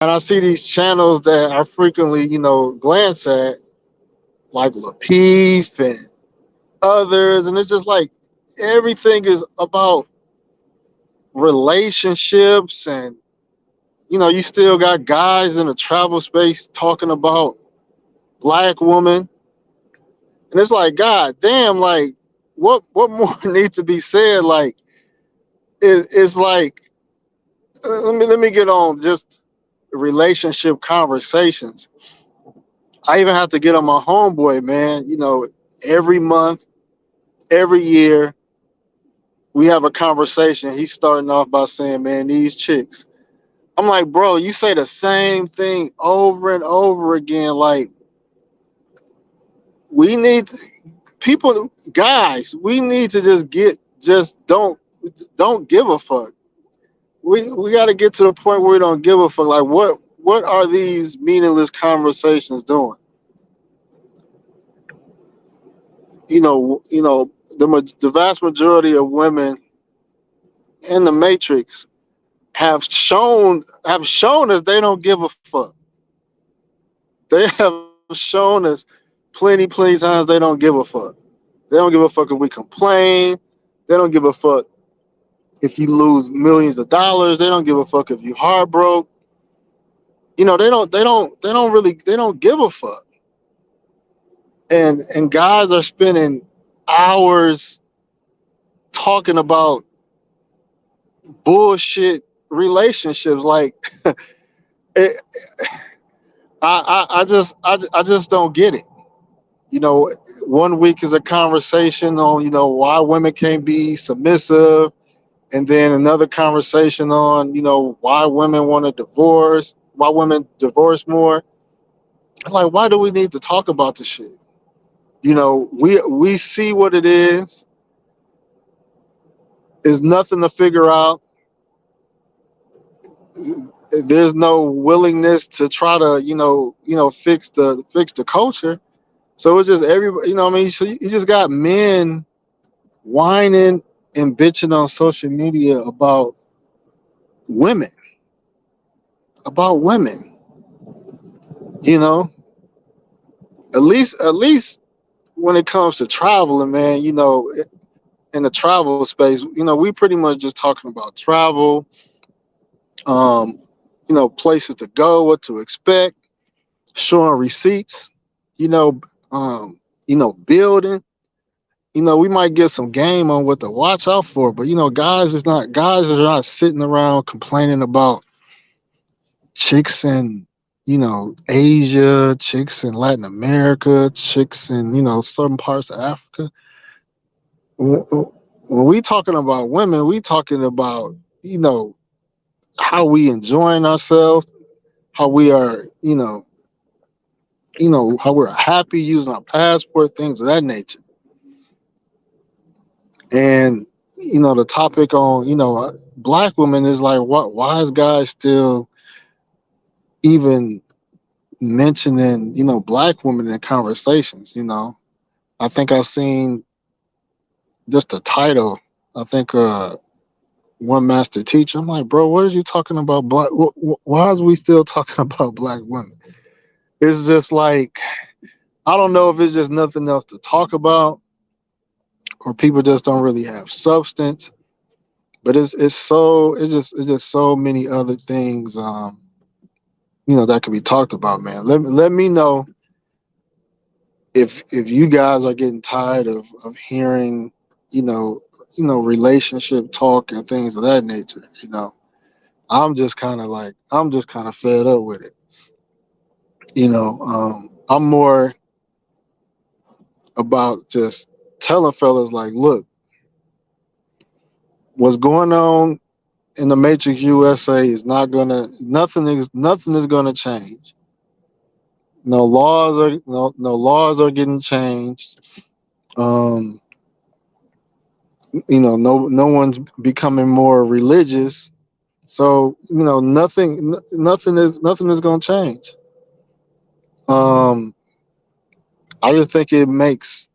And I see these channels that I frequently, glance at, like Lapeef and others, and it's just like everything is about relationships, and you still got guys in the travel space talking about black women, and it's like, God damn, like what more needs to be said? Like it's like let me get on just relationship conversations. I even have to get on my homeboy, man. Every month, every year, we have a conversation. He's starting off by saying, man, these chicks. I'm like, bro, you say the same thing over and over again. Like, we need people, guys, we need to just don't give a fuck. We got to get to the point where we don't give a fuck. Like, what are these meaningless conversations doing? The vast majority of women in the Matrix have shown us they don't give a fuck. They have shown us plenty times they don't give a fuck. They don't give a fuck if we complain. They don't give a fuck if you lose millions of dollars. They don't give a fuck if you heartbroken. They don't give a fuck. And guys are spending hours talking about bullshit relationships. Like it, I just don't get it. You know, one week is a conversation on why women can't be submissive, and then another conversation on why women want to divorce, why women divorce more. Like, why do we need to talk about this shit? We see what it is. There's nothing to figure out. There's no willingness to try to fix the culture. So it's just everybody. What I mean, so you just got men whining and bitching on social media women, about women. You know, at least when it comes to traveling, man. In the travel space, we pretty much just talking about travel, um, places to go, what to expect, showing receipts, you know, building. We might get some game on what to watch out for, but guys are not sitting around complaining about chicks in Asia, chicks in Latin America, chicks in certain parts of Africa. When we talking about women, we talking about how we enjoying ourselves, how we are how we're happy using our passport, things of that nature. And the topic on black women is like, what? Why is guys still even mentioning black women in conversations? I think I've seen just the title. I think one master teacher. I'm like, bro, what are you talking about? Why is we still talking about black women? It's just like, I don't know if it's just nothing else to talk about, or people just don't really have substance. But it's just so many other things that could be talked about, man. Let me know if you guys are getting tired of hearing relationship talk and things of that nature. I'm just kind of fed up with it. I'm more about just telling fellas, like, look, what's going on in the Matrix USA is nothing is gonna change. No laws are getting changed. Um, no one's becoming more religious. So nothing is gonna change. Um, I just think it makes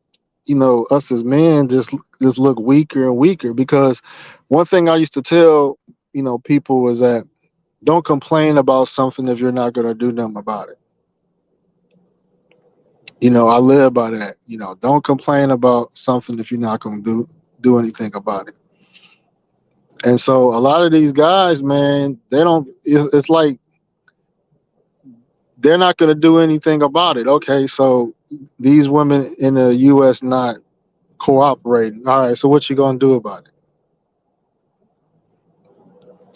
us as men just look weaker and weaker, because one thing I used to tell people was that Don't complain about something if you're not gonna do nothing about it. I live by that. Don't complain about something if you're not gonna do anything about it. And so a lot of these guys, man, they don't. It's like they're not gonna do anything about it. Okay, so these women in the U.S. not cooperating. All right, so what you gonna do about it?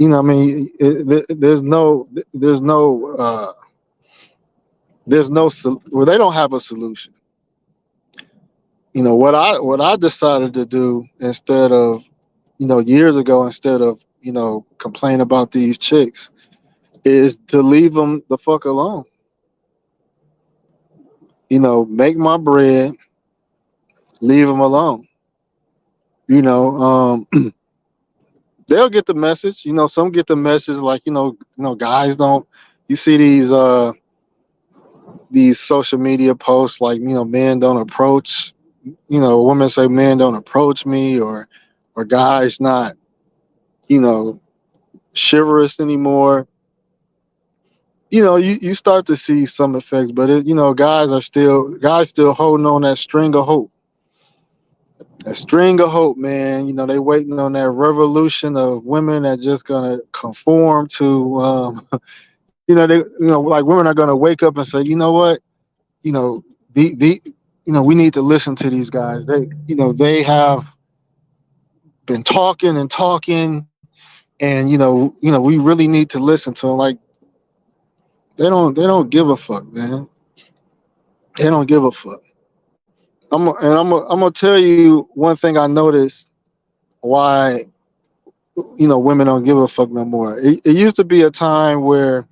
I mean, there's no, well, they don't have a solution. What I decided to do instead of, years ago, instead of, complain about these chicks, is to leave them the fuck alone. Make my bread, leave them alone. They'll get the message. Some get the message, like, guys don't. You see these social media posts, like, men don't approach. Women say men don't approach me, or guys not, you know chivalrous anymore. You start to see some effects, but guys still holding on that string of hope. That string of hope, man. They waiting on that revolution of women that just gonna conform to, like, women are gonna wake up and say, you know what, you know, the we need to listen to these guys. They have been talking and talking, and we really need to listen to them. Like, they don't give a fuck, man. They don't give a fuck. I'm gonna tell you one thing I noticed why women don't give a fuck no more. It used to be a time where,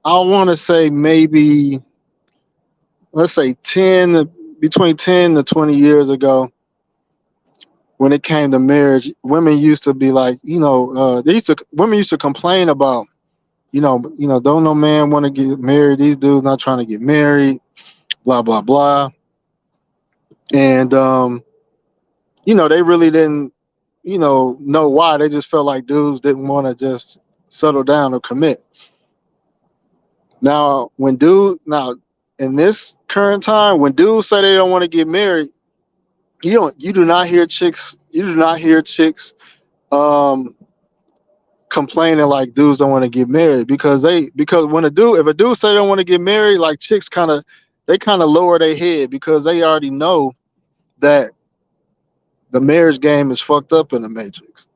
I want to say, maybe, let's say, between 10 to 20 years ago, when it came to marriage, women used to be like, women used to complain about, don't no man want to get married. These dudes not trying to get married, blah blah blah. And they really didn't, know why. They just felt like dudes didn't want to just settle down or commit. Now, in this current time, when dudes say they don't want to get married, you do not hear chicks um complaining like dudes don't want to get married, because when if a dude say they don't want to get married, like, chicks kind of lower their head, because they already know that the marriage game is fucked up in the Matrix.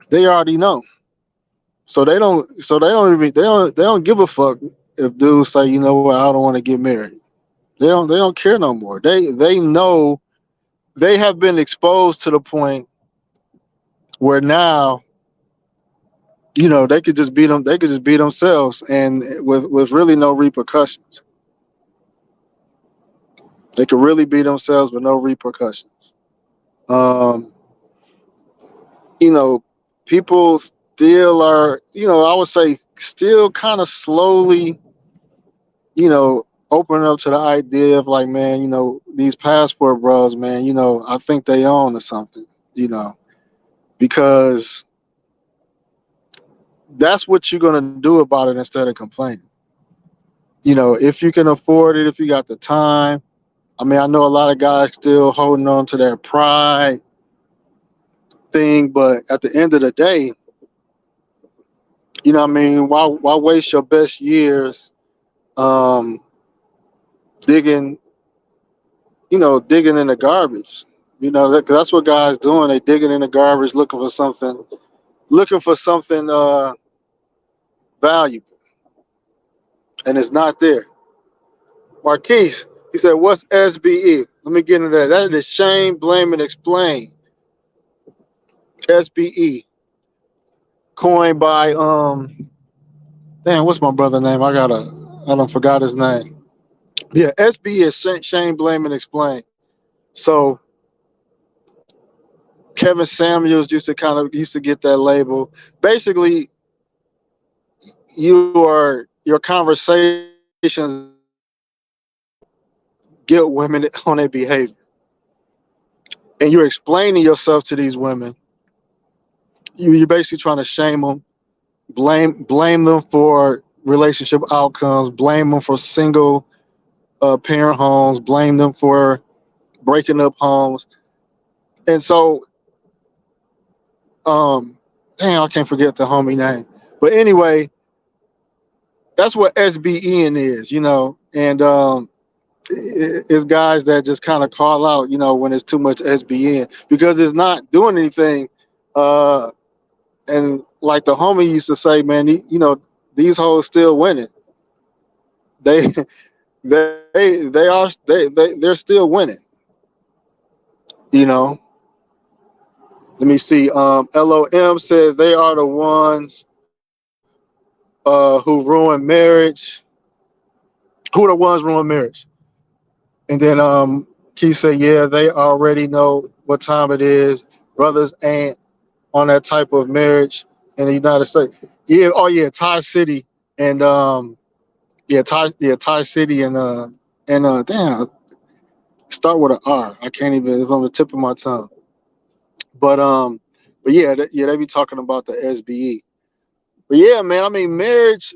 They already know. So they don't give a fuck if dudes say, what, I don't want to get married. They don't care no more. They know, they have been exposed to the point where now, they could just beat themselves, and with really no repercussions. They could really beat themselves with no repercussions. Um, you know, People still are, I would say, still kind of slowly, opening up to the idea of, like, man, these passport bros, man, I think they own or something, you know, because that's what you're gonna do about it instead of complaining. If you can afford it, if you got the time. I mean, I know a lot of guys still holding on to their pride thing, but at the end of the day, what I mean, why waste your best years um, digging, digging in the garbage? That's what guys doing. They digging in the garbage, looking for something valuable, and it's not there. Marquise, he said, "What's SBE?" Let me get into that. That is shame, blame, and explain. SBE, coined by damn, what's my brother name? I don't forgot his name. Yeah, SBE is shame, blame, and explain. So Kevin Samuels used to get that label. Basically, your conversations get women on their behavior, and you're explaining yourself to these women. You're basically trying to shame them blame them for relationship outcomes, blame them for single parent homes, blame them for breaking up homes. And so damn, I can't forget the homie name. But anyway, that's what SBN is, and it's guys that just kind of call out, when it's too much SBN because it's not doing anything. Uh, and like the homie used to say, man, these hoes still winning. They they're still winning. You know. Let me see. LOM said they are the ones who ruin marriage. Who are the ones ruin marriage? And then Keith said, yeah, they already know what time it is. Brothers ain't on that type of marriage in the United States. Yeah, oh yeah, Thai City and Thai City and damn, start with an R. I can't even. It's on the tip of my tongue. But but yeah, they be talking about the SBE. But yeah, man, I mean, marriage,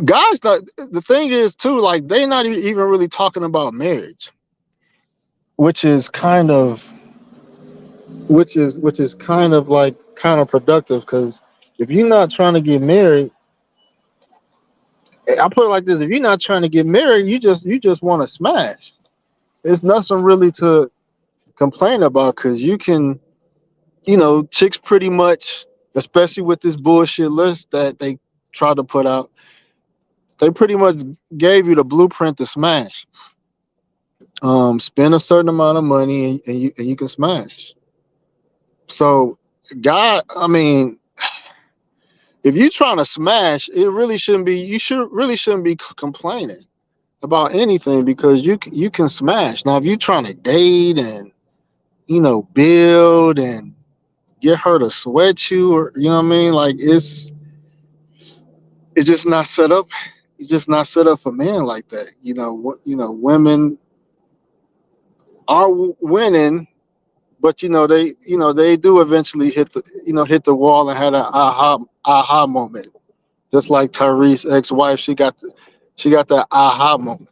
guys. The thing is too, like they not even really talking about marriage, which is kind of which is kind of like counterproductive because if you're not trying to get married, I put it like this: if you're not trying to get married, you just want to smash. There's nothing really to complain about because you can, chicks pretty much, especially with this bullshit list that they try to put out, they pretty much gave you the blueprint to smash. Spend a certain amount of money and you can smash. So, God, I mean, if you're trying to smash, it really shouldn't be. You shouldn't be complaining about anything because you can smash. Now, if you're trying to date and build and get her to sweat you, or you know what I mean, like it's just not set up. It's just not set up for men like that. Women are winning, but they do eventually hit the wall and had an aha moment. Just like Tyrese's ex-wife, she got that aha moment.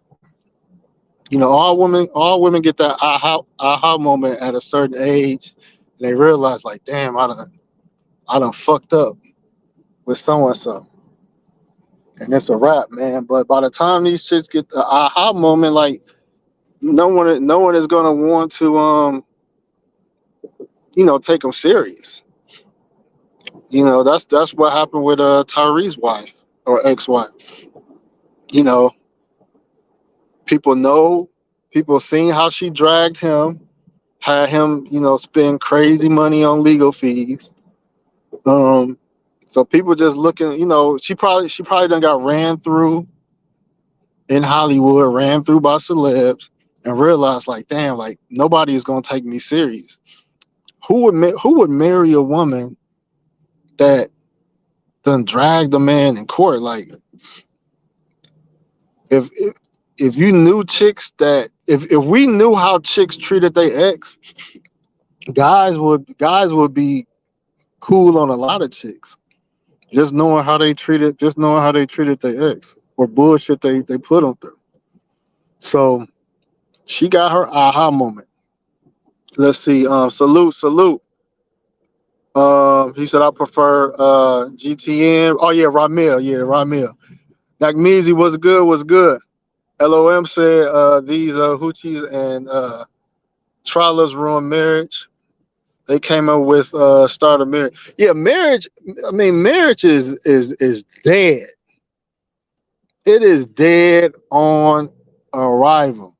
All women get that aha moment at a certain age, and they realize like, damn, I done fucked up with so and so, and it's a wrap, man. But by the time these chicks get the aha moment, like no one is gonna want to take them serious. That's what happened with Tyrese's wife or ex-wife. You know, people know, people seen how she dragged him, had him, spend crazy money on legal fees. Um, so people just looking, she probably done got ran through in Hollywood, ran through by celebs, and realized like, damn, like nobody is gonna take me serious. Who would marry a woman that done dragged the man in court? Like if if you knew chicks that if we knew how chicks treated their ex, guys would be cool on a lot of chicks. Just knowing how they treated their ex or bullshit they put them through. So she got her aha moment. Let's see. Salute. He said I prefer GTN. Oh yeah, Ramil. Yeah, Ramil. Nakmeezy was good. LOM said these hoochies and Trollas ruin marriage. They came up with start a marriage. Yeah, marriage. I mean, marriage is dead. It is dead on arrival.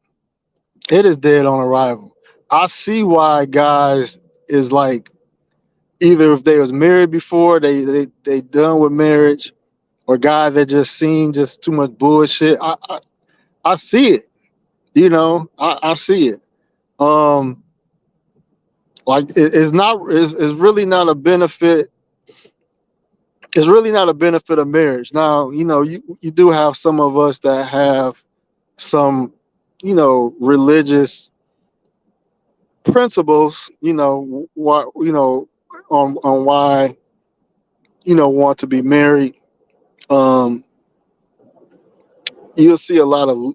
It is dead on arrival. I see why guys is like either if they was married before, they done with marriage, or guys that just seen just too much bullshit. I see it. I see it. Um, like it's really not a benefit. It's really not a benefit of marriage. Now, you do have some of us that have some, religious principles, why on why want to be married. Um, you'll see a lot of,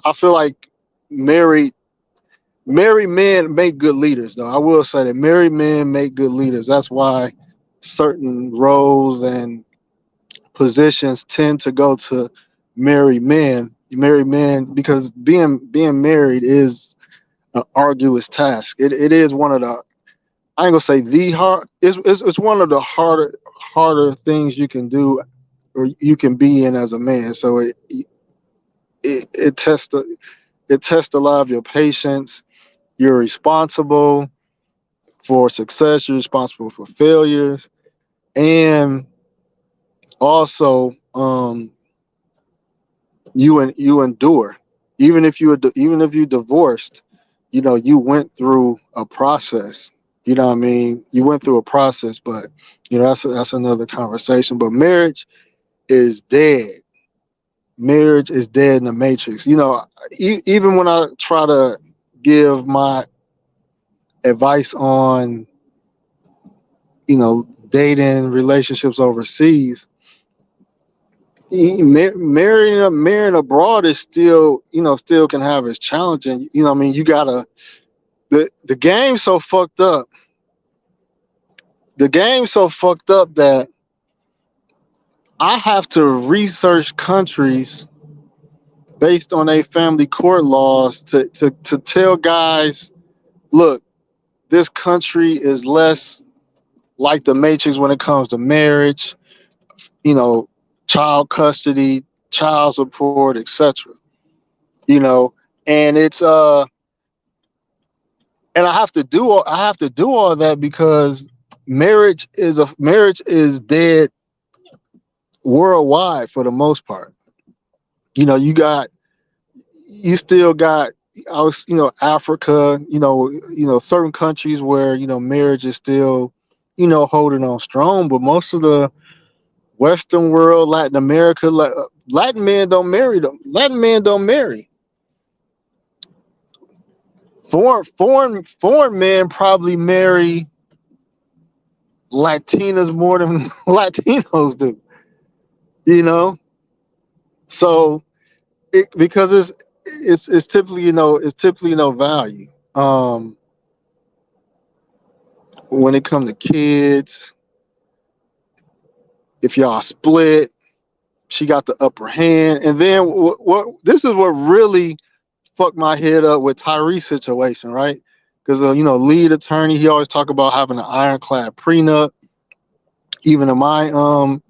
I feel like married married men make good leaders, though. I will say that married men make good leaders. That's why certain roles and positions tend to go to married men. Married men, because being married is an arduous task. It is one of the, I ain't gonna say the hard. It's one of the harder things you can do or you can be in as a man. So it tests a lot of your patience. You're responsible for success. You're responsible for failures, and also you endure. Even if you divorced, you went through a process. You know what I mean? You went through a process, but that's another conversation. But marriage is dead. Marriage is dead in the matrix. Even when I try to give my advice on dating relationships overseas, marrying abroad is still still can have its challenge. And I mean, you gotta, the game's so fucked up. The game's so fucked up that I have to research countries based on a family court laws to tell guys, look, this country is less like the matrix when it comes to marriage, you know child custody, child support, etc. you know and it's and I have to do all that because marriage is dead worldwide for the most part. You got, you still got, Africa, certain countries where marriage is still holding on strong, but most of the Western world, Latin America, Latin men don't marry. Foreign men probably marry Latinas more than Latinos do. You know, so because it's typically no value. When it comes to kids, if y'all split, she got the upper hand. And then what this is what really fucked my head up with Tyree's situation, right? Because lead attorney, he always talk about having an ironclad prenup. Even in my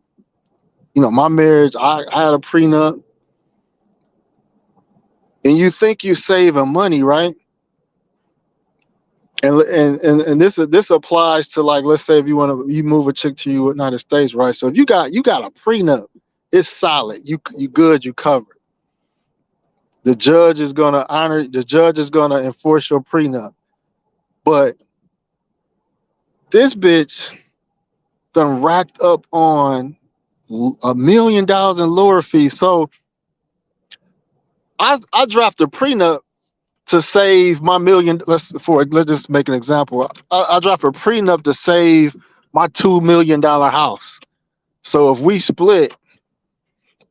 my marriage, I had a prenup. And you think you saving money, right? And this applies to, like, let's say if you move a chick to the United States, right? So if you got a prenup, it's solid. You good, you covered. The judge is gonna honor. The judge is gonna enforce your prenup. But this bitch done racked up on $1 million in lawyer fees. So I dropped a prenup to save my million. Let's just make an example. I dropped a prenup to save my $2 million house. So if we split,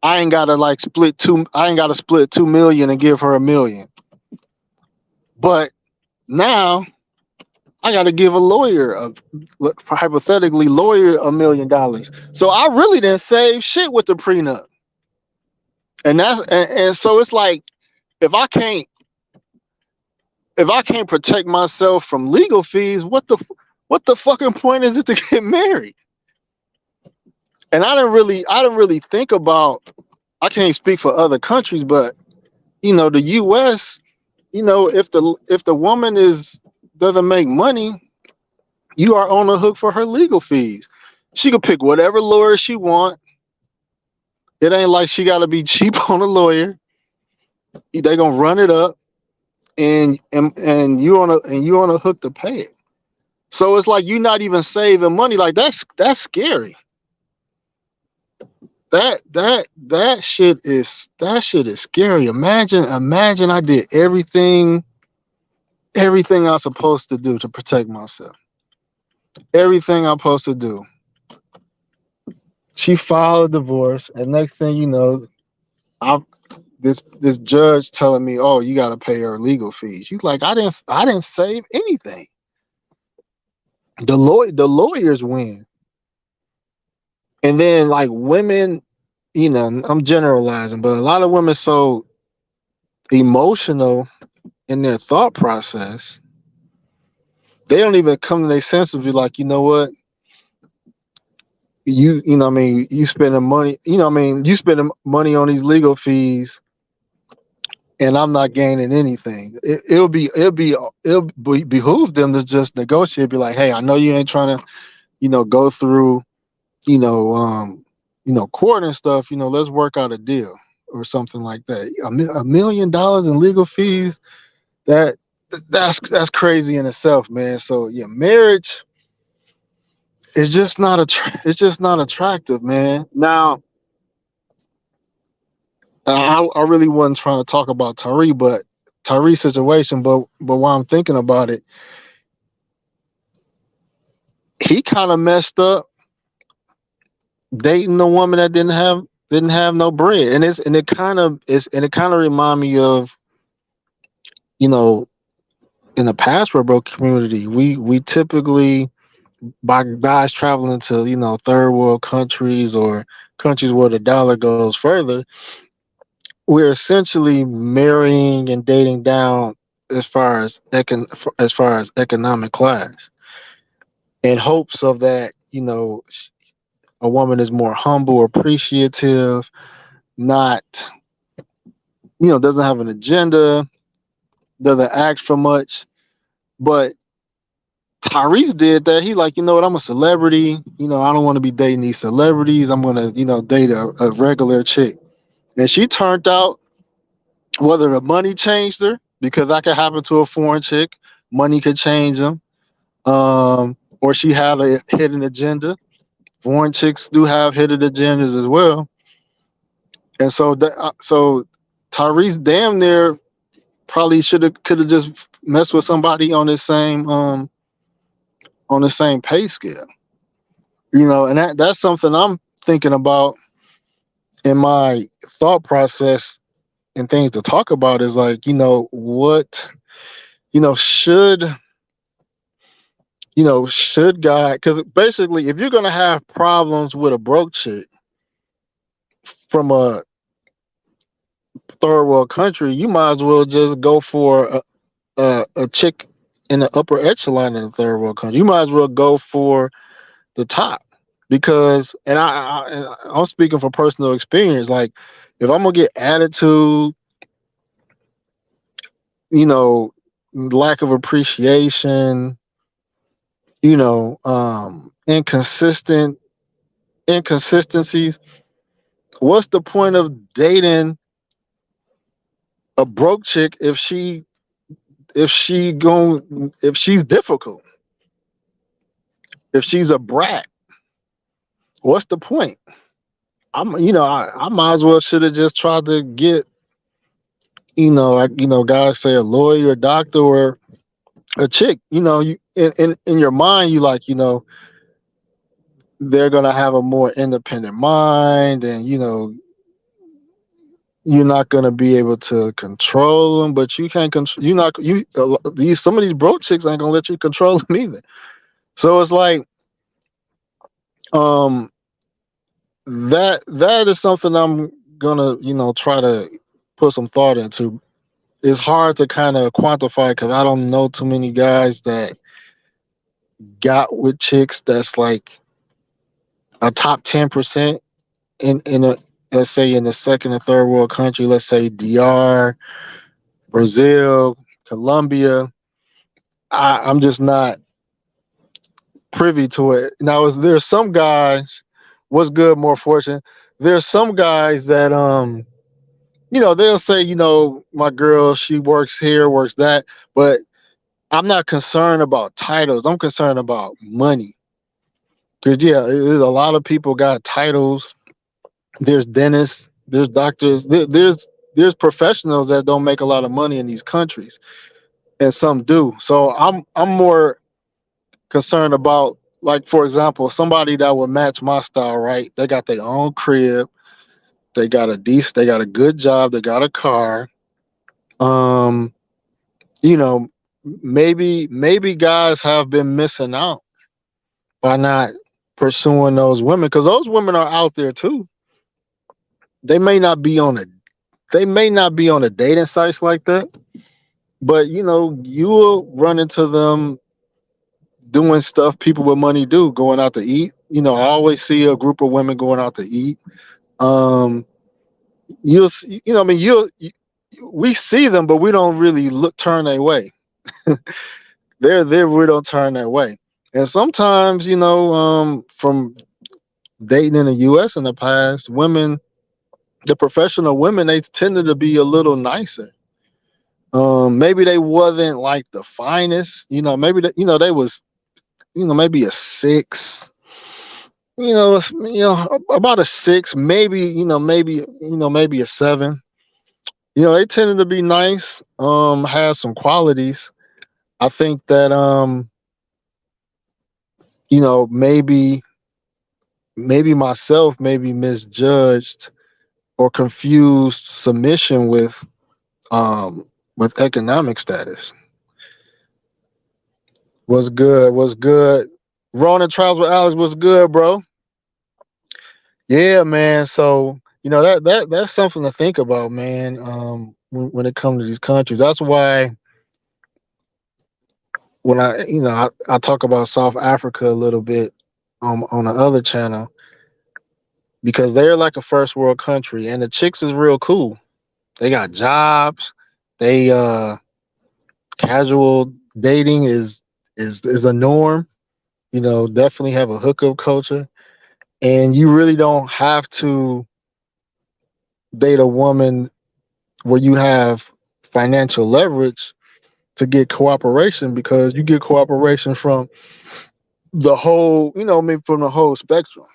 I ain't gotta like split two. I ain't gotta split 2 million and give her 1 million. But now I gotta give a lawyer hypothetically lawyer $1 million. So I really didn't save shit with the prenup. And so it's like, if I can't protect myself from legal fees, what the fucking point is it to get married? And I didn't really think about. I can't speak for other countries, but the U.S. If the woman doesn't make money, you are on the hook for her legal fees. She can pick whatever lawyer she want. It ain't like she got to be cheap on a lawyer. They gonna run it up, and you on a hook to pay it. So it's like you're not even saving money. Like that's scary. That shit is scary. Imagine I did everything I'm supposed to do to protect myself. Everything I'm supposed to do. She filed a divorce, and next thing you know, I this judge telling me, "Oh, you got to pay her legal fees." She's like, "I didn't save anything." The lawyers win, and then like women, I'm generalizing, but a lot of women so emotional in their thought process, they don't even come to their senses. Be like, you know what? What I mean, you spending money. What I mean, you spending money on these legal fees, and I'm not gaining anything. It'll behoove them to just negotiate. Be like, hey, I know you ain't trying to, go through, you know, um, court and stuff. Let's work out a deal or something like that. $1 million in legal fees. That that's crazy in itself, man. So yeah, marriage is just not it's just not attractive, man. Now, I really wasn't trying to talk about Tyree's situation, but while I'm thinking about it, he kind of messed up dating a woman that didn't have no bread, and it kind of remind me of, you know in the passport bro community, we typically, by guys traveling to, third world countries or countries where the dollar goes further, we're essentially marrying and dating down as far as economic class, in hopes of that, a woman is more humble, appreciative, not, doesn't have an agenda, doesn't ask for much. But Tyrese did that. He like, you know what, I'm a celebrity. I don't want to be dating these celebrities. I'm gonna, date a regular chick. And she turned out, whether the money changed her, because that could happen to a foreign chick. Money could change them. Or she had a hidden agenda. Foreign chicks do have hidden agendas as well. And so Tyrese damn near probably could have just messed with somebody on the same pay scale. And that's something I'm thinking about in my thought process, and things to talk about is like, what, should, should God, because basically, if you're gonna have problems with a broke chick from a third world country, you might as well just go for a chick in the upper echelon in the third world country. You might as well go for the top, because, I'm speaking from personal experience. Like, if I'm gonna get attitude, you know, lack of appreciation, inconsistencies, what's the point of dating a broke chick if she's difficult, if she's a brat? What's the point? I might as well should have just tried to get, guys say a lawyer, a doctor, or a chick. You in your mind, you like, they're gonna have a more independent mind, and you're not gonna be able to control them, but you can't control. You not you these Some of these broke chicks ain't gonna let you control them either. So it's like, um that is something I'm gonna, try to put some thought into. It's hard to kind of quantify, because I don't know too many guys that got with chicks that's like a top 10% in a, let's say, in the second or third world country, let's say DR, Brazil, Colombia. I'm just not privy to it. Now, there's some guys, what's good, more fortune. There's some guys that, they'll say, my girl, she works here, works that, but I'm not concerned about titles. I'm concerned about money. Because yeah, there's a lot of people got titles. There's dentists, there's doctors, there's professionals that don't make a lot of money in these countries, and some do. So I'm more concerned about like for example, somebody that would match my style, right? They got their own crib, they got a good job, they got a car. Um, you know, maybe guys have been missing out by not pursuing those women because those women are out there too. They may not be on a they may not be on a dating sites like that, but you will run into them doing stuff people with money do, going out to eat. I always see a group of women going out to eat. Um, you'll see, I mean, we see them, but we don't really turn their way. They're there, we don't turn that way. And sometimes, from dating in the U.S. in the past, women, the professional women, they tended to be a little nicer. Maybe they wasn't like the finest, maybe they was, maybe a six, about a six, maybe, maybe a seven. They tended to be nice, have some qualities. I think that, maybe myself maybe misjudged or confused submission with economic status. Was good? Was good? Ronan Trials with Alex was good, bro. Yeah, man. So that's something to think about, man. When it comes to these countries, that's why when I talk about South Africa a little bit on the other channel because they're like a first world country and the chicks is real cool. They got jobs. They casual dating is a norm. Definitely have a hookup culture, and you really don't have to date a woman where you have financial leverage to get cooperation because you get cooperation from the whole, I mean, from the whole spectrum.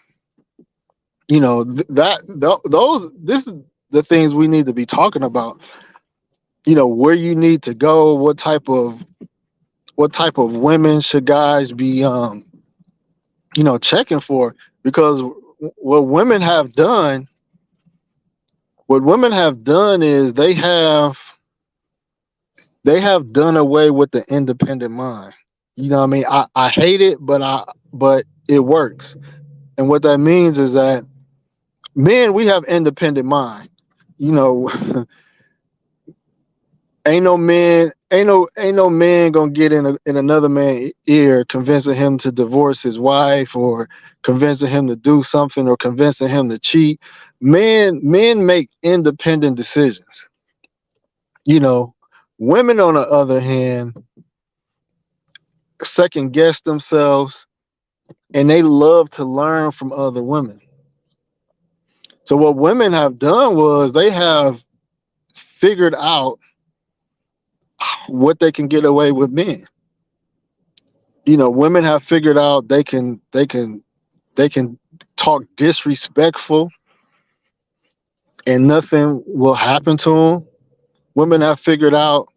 Those this is the things we need to be talking about. Where you need to go, what type of women should guys be checking for, because what women have done is they have done away with the independent mind. You know what I mean? I hate it, but it works. And what that means is that men, we have independent mind. You know, ain't no man gonna get in another man's ear convincing him to divorce his wife or convincing him to do something or convincing him to cheat. Men make independent decisions. You know, women on the other hand second guess themselves and they love to learn from other women. So what women have done was they have figured out what they can get away with men. Women have figured out they can talk disrespectful and nothing will happen to them. Women have figured out,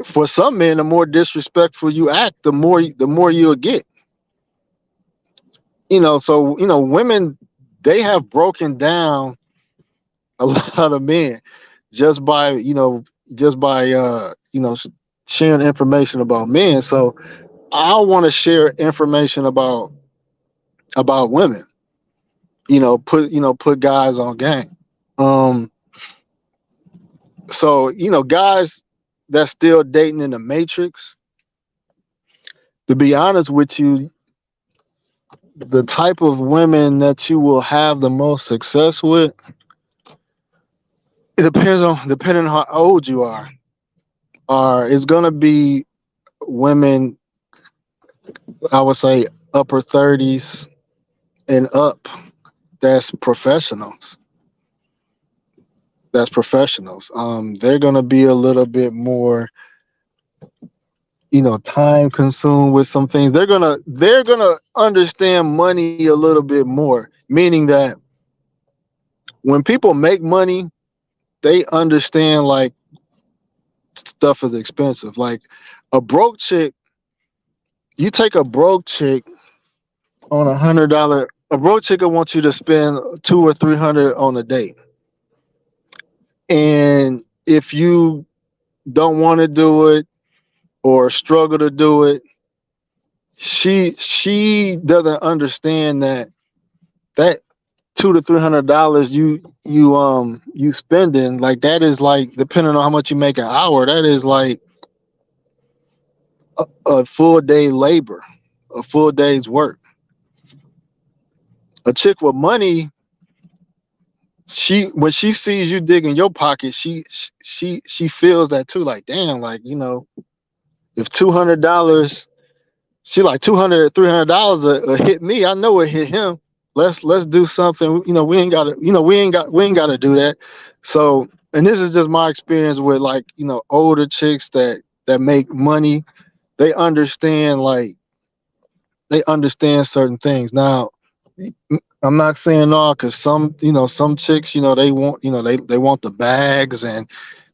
for some men, the more disrespectful you act, the more you'll get. So women, they have broken down a lot of men just by sharing information about men. So I want to share information about women. Put guys on game. Um, so guys that's still dating in the matrix. To be honest with you, the type of women that you will have the most success with, it depending on how old you are. It's gonna be women, I would say upper 30s and up. That's professionals. They're gonna be a little bit more, time consumed with some things. They're gonna understand money a little bit more, meaning that when people make money, they understand like stuff is expensive. Like a broke chick You take a broke chick on $100. A broke chick will want you to spend 200 or 300 on a date, and if you don't want to do it or struggle to do it, she doesn't understand that $200 to $300 you spending, like, that is like, depending on how much you make an hour, that is like a full day labor, a full day's work. A chick with money, she when she sees you dig in your pocket, she feels that too. Like, damn, like, if $200, she like $200 $300 will hit me. I know it hit him. Let's do something. We ain't gotta do that. So, and this is just my experience with, like, older chicks that make money. They understand, like, they understand certain things. Now, I'm not saying all, because some chicks, they want, they want the bags, and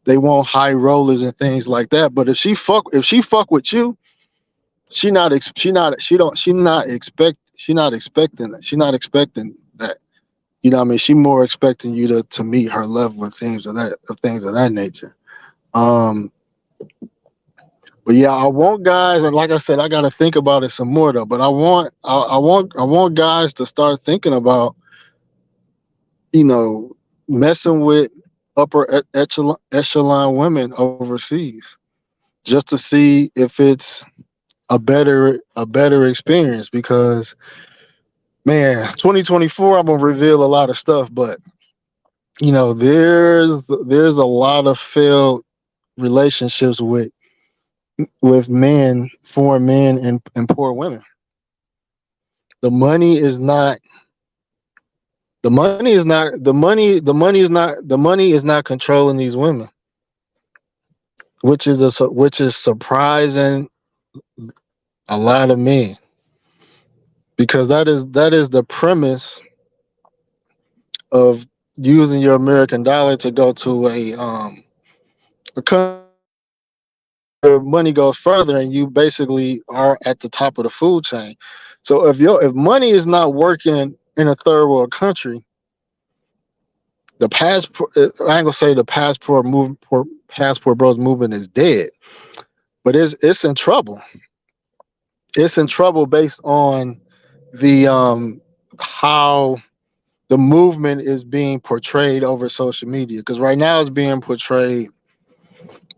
they want high rollers and things like that. But if she fuck with you, she's not expecting that. What I mean? She more expecting you to meet her level and things of that nature. Um, but yeah, I want guys, and like I said, I got to think about it some more though. But I want guys to start thinking about, you know, messing with upper echelon women overseas, just to see if it's a better experience. Because, man, 2024, I'm gonna reveal a lot of stuff, but there's a lot of failed relationships with men, foreign men, and poor women. The money is not. The money is not. The money is not controlling these women, which is surprising a lot of men, because that is the premise of using your American dollar to go to a country where money goes further, and you basically are at the top of the food chain. So if money is not working in a third world country, the passport I ain't gonna say the passport bros movement is dead, but it's in trouble. It's in trouble based on the how the movement is being portrayed over social media. Because right now it's being portrayed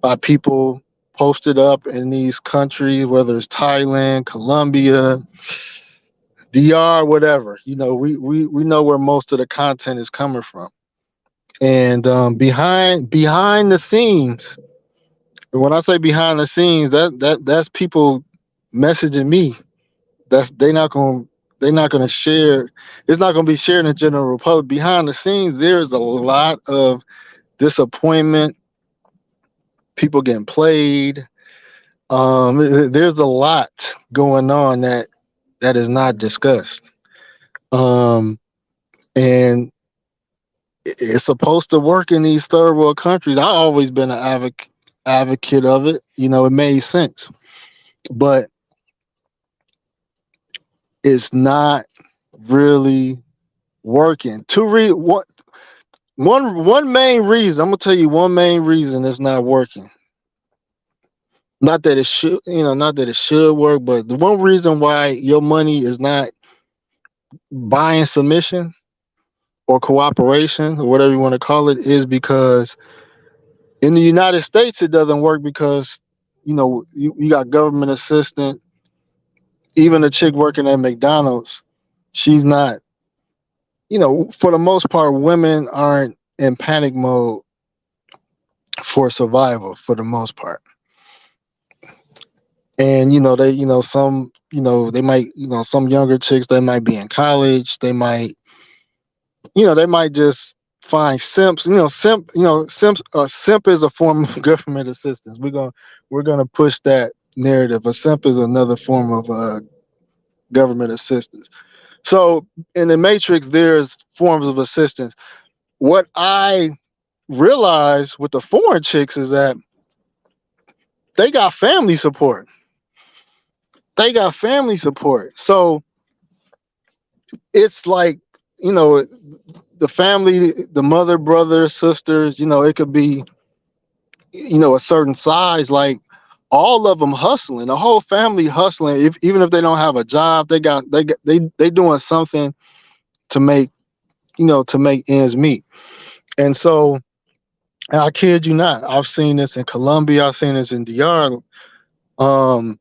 by people posted up in these countries, whether it's Thailand, Colombia, DR, whatever. We know where most of the content is coming from. And behind the scenes, when I say behind the scenes, that's people messaging me. That's They're not gonna share. It's not gonna be shared in the general public. Behind the scenes, there's a lot of disappointment. People getting played. There's a lot going on that is not discussed. Um, and it's supposed to work in these third world countries. I've always been an advocate of it. It made sense, but it's not really working. One main reason. I'm gonna tell you one main reason it's not working. Not that it should work, but the one reason why your money is not buying submission or cooperation, or whatever you want to call it, is because in the United States it doesn't work, because you got government assistance. Even a chick working at McDonald's, she's not. For the most part, women aren't in panic mode for survival for the most part. And they might, some younger chicks, they might be in college, they might just find simps. Simp is a form of government assistance. We're gonna push that narrative. A simp is another form of government assistance. So in the Matrix, there's forms of assistance. What I realize with the foreign chicks is that they got family support. they got family support. So it's like, you know, the family, the mother, brother, sisters, you know, it could be, you know, a certain size, like all of them hustling, the whole family hustling. If even if they don't have a job, they doing something to make, you know, to make ends meet. And so, and I kid you not, I've seen this in Colombia, I've seen this in DR. Um,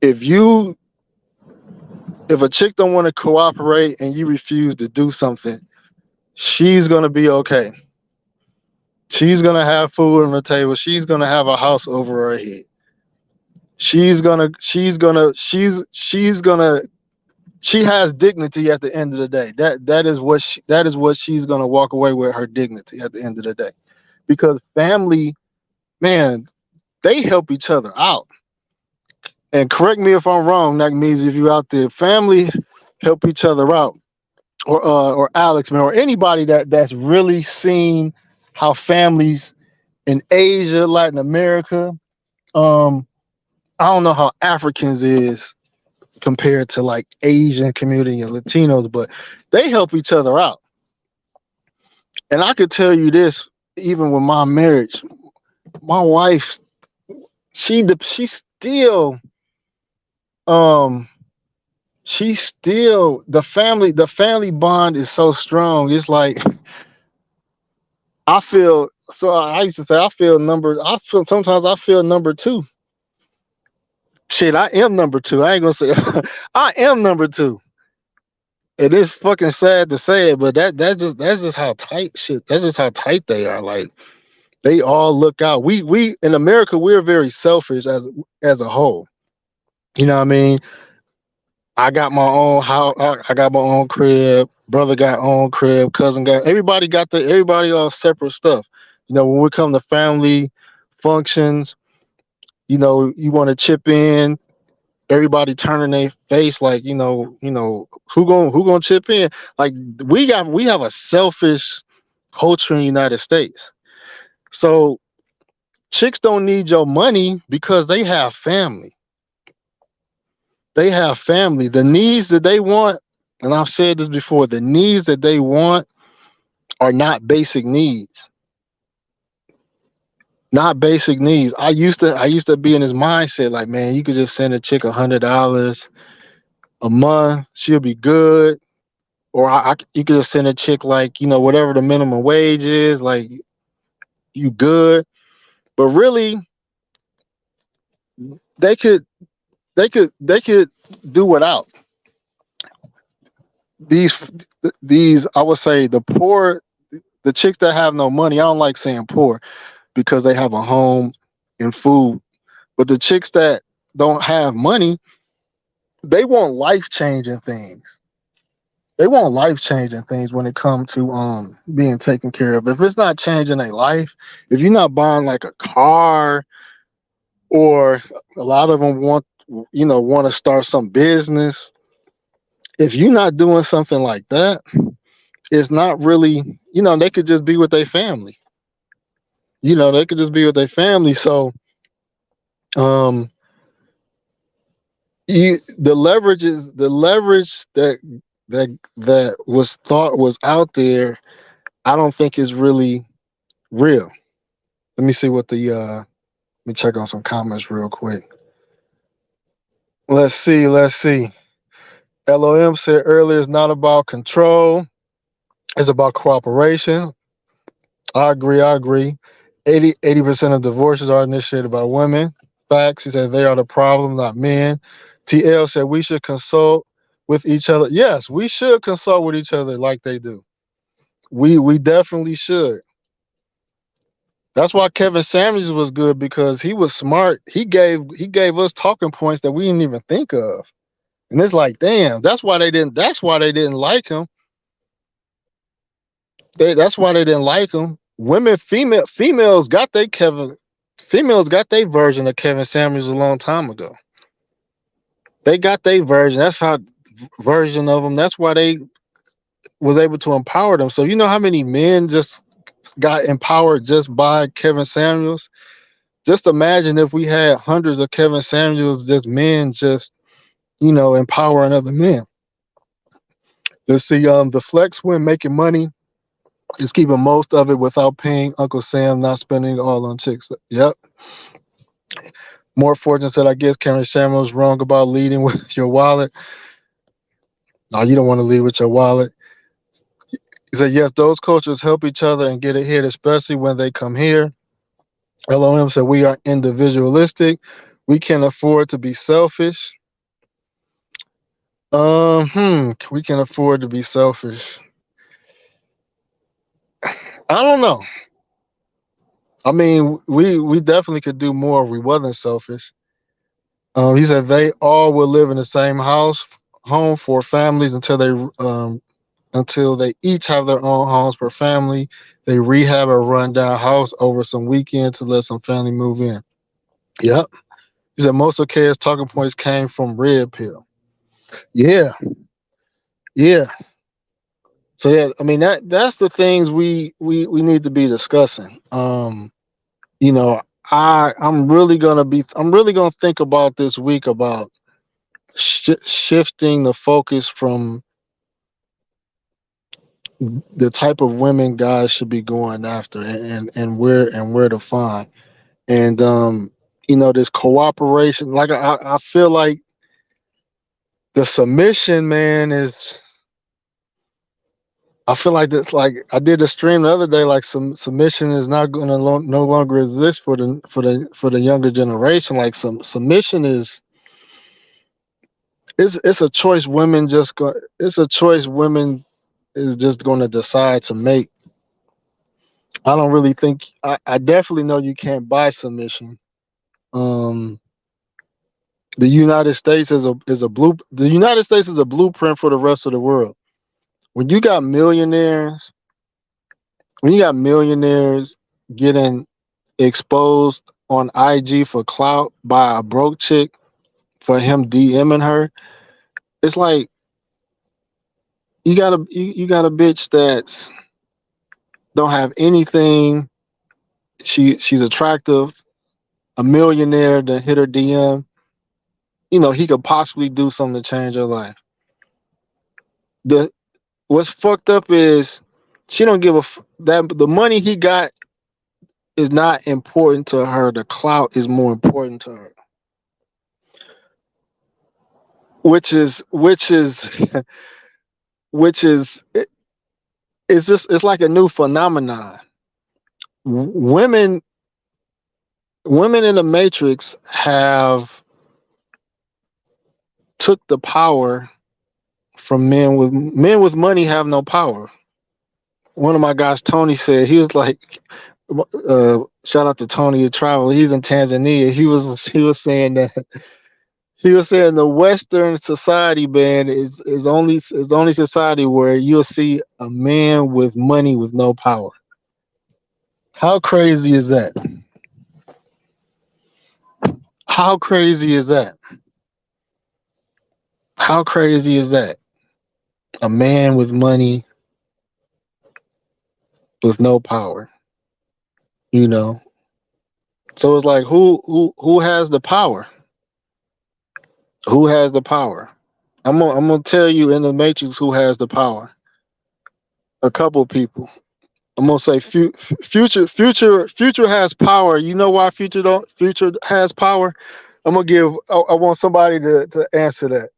if you if a chick don't want to cooperate and you refuse to do something, she's gonna be okay. She's gonna have food on the table. She's gonna have a house over her head. She's gonna she has dignity at the end of the day. That is what she's gonna walk away with, her dignity at the end of the day. Because family, man, they help each other out. And correct me if I'm wrong, Nagmeezy, if you out there, family help each other out. Or Alex, man, or anybody that's really seen how families in Asia, Latin America, um, I don't know how Africans is compared to like Asian community and Latinos, but they help each other out. And I could tell you this, even with my marriage, my wife, she still, um, the family bond is so strong. It's like I feel. So I used to say sometimes I feel number two. Shit, I am number two. I ain't gonna say I am number two. It is fucking sad to say it, but that's just how tight shit. That's just how tight they are. Like they all look out. We in America, we're very selfish as a whole. You know what I mean? I got my own house. I got my own crib. Brother got own crib. Cousin got. Everybody all separate stuff. You know, when we come to family functions, you know, you want to chip in. Everybody turning their face like, who gonna chip in? Like we have a selfish culture in the United States. So chicks don't need your money because they have family. They have family. The needs that they want, and I've said this before, the needs that they want are not basic needs. Not basic needs. I used to be in this mindset like, man, you could just send a chick $100 a month, she'll be good. Or you could just send a chick like, whatever the minimum wage is, like you good. But really, they could they could do without these I would say the poor, the chicks that have no money. I don't like saying poor because they have a home and food. But the chicks that don't have money, they want life changing things. They want life changing things when it comes to being taken care of. If it's not changing their life, if you're not buying like a car, or a lot of them want to start some business. If you're not doing something like that, it's not really, they could just be with their family. They could just be with their family. So um the leverage that was thought was out there, I don't think is really real. Let me see what let me check on some comments real quick. Let's see. LOM said earlier it's not about control, it's about cooperation. I agree. 80% of divorces are initiated by women. Facts. He said they are the problem, not men. TL said we should consult with each other. Yes, we should consult with each other like they do. We definitely should. That's why Kevin Samuels was good, because he was smart. He gave us talking points that we didn't even think of. And it's like, damn, that's why they didn't like him. That's why they didn't like him. Females got their version of Kevin Samuels a long time ago. They got their version. That's how version of them. That's why they was able to empower them. So you know how many men just got empowered just by Kevin Samuels? Just imagine if we had hundreds of Kevin Samuels, just men just empowering other men. Let's see, the flex when making money is keeping most of it without paying Uncle Sam, not spending it all on chicks. Yep. More Fortune said, I guess Karen Samuels wrong about leading with your wallet. No, you don't want to lead with your wallet. He said, yes, those cultures help each other and get ahead, especially when they come here. LOM said, we are individualistic. We can afford to be selfish. We can afford to be selfish. I don't know. I mean, we definitely could do more if we wasn't selfish. He said they all will live in the same home for families until they each have their own homes per family. They rehab a rundown house over some weekend to let some family move in. Yep. He said most of K's talking points came from Red Pill. Yeah, yeah. So yeah, I mean that's the things we need to be discussing. You know, I'm really gonna think about this week about shifting the focus from the type of women guys should be going after, and where to find. And this cooperation, like I feel like the submission, man, is. I feel like that's like I did a stream the other day. Like some submission is not going to no longer exist for the younger generation. Like some submission is it's a choice women just go. It's a choice women is just going to decide to make. I don't really think. I definitely know you can't buy submission. Um, the United States the United States is a blueprint for the rest of the world. When you got millionaires, when you got millionaires getting exposed on IG for clout by a broke chick for him DMing her, it's like you got a bitch that's don't have anything. She's attractive, a millionaire that hit her DM. He could possibly do something to change her life. The What's fucked up is she don't give that the money he got is not important to her. The clout is more important to her. Which is which is it's like a new phenomenon. Women women in the Matrix have took the power from men with money have no power. One of my guys, Tony, said he was like, shout out to Tony the Travel. He's in Tanzania. He was saying that he was saying the Western society, man, is the only society where you'll see a man with money with no power. How crazy is that? How crazy is that? How crazy is that? A man with money with no power. You know. So it's like who has the power? Who has the power? I'm gonna tell you in the Matrix who has the power. A couple people. I'm gonna say future has power. You know why future has power? I'm gonna give. I want somebody to answer that.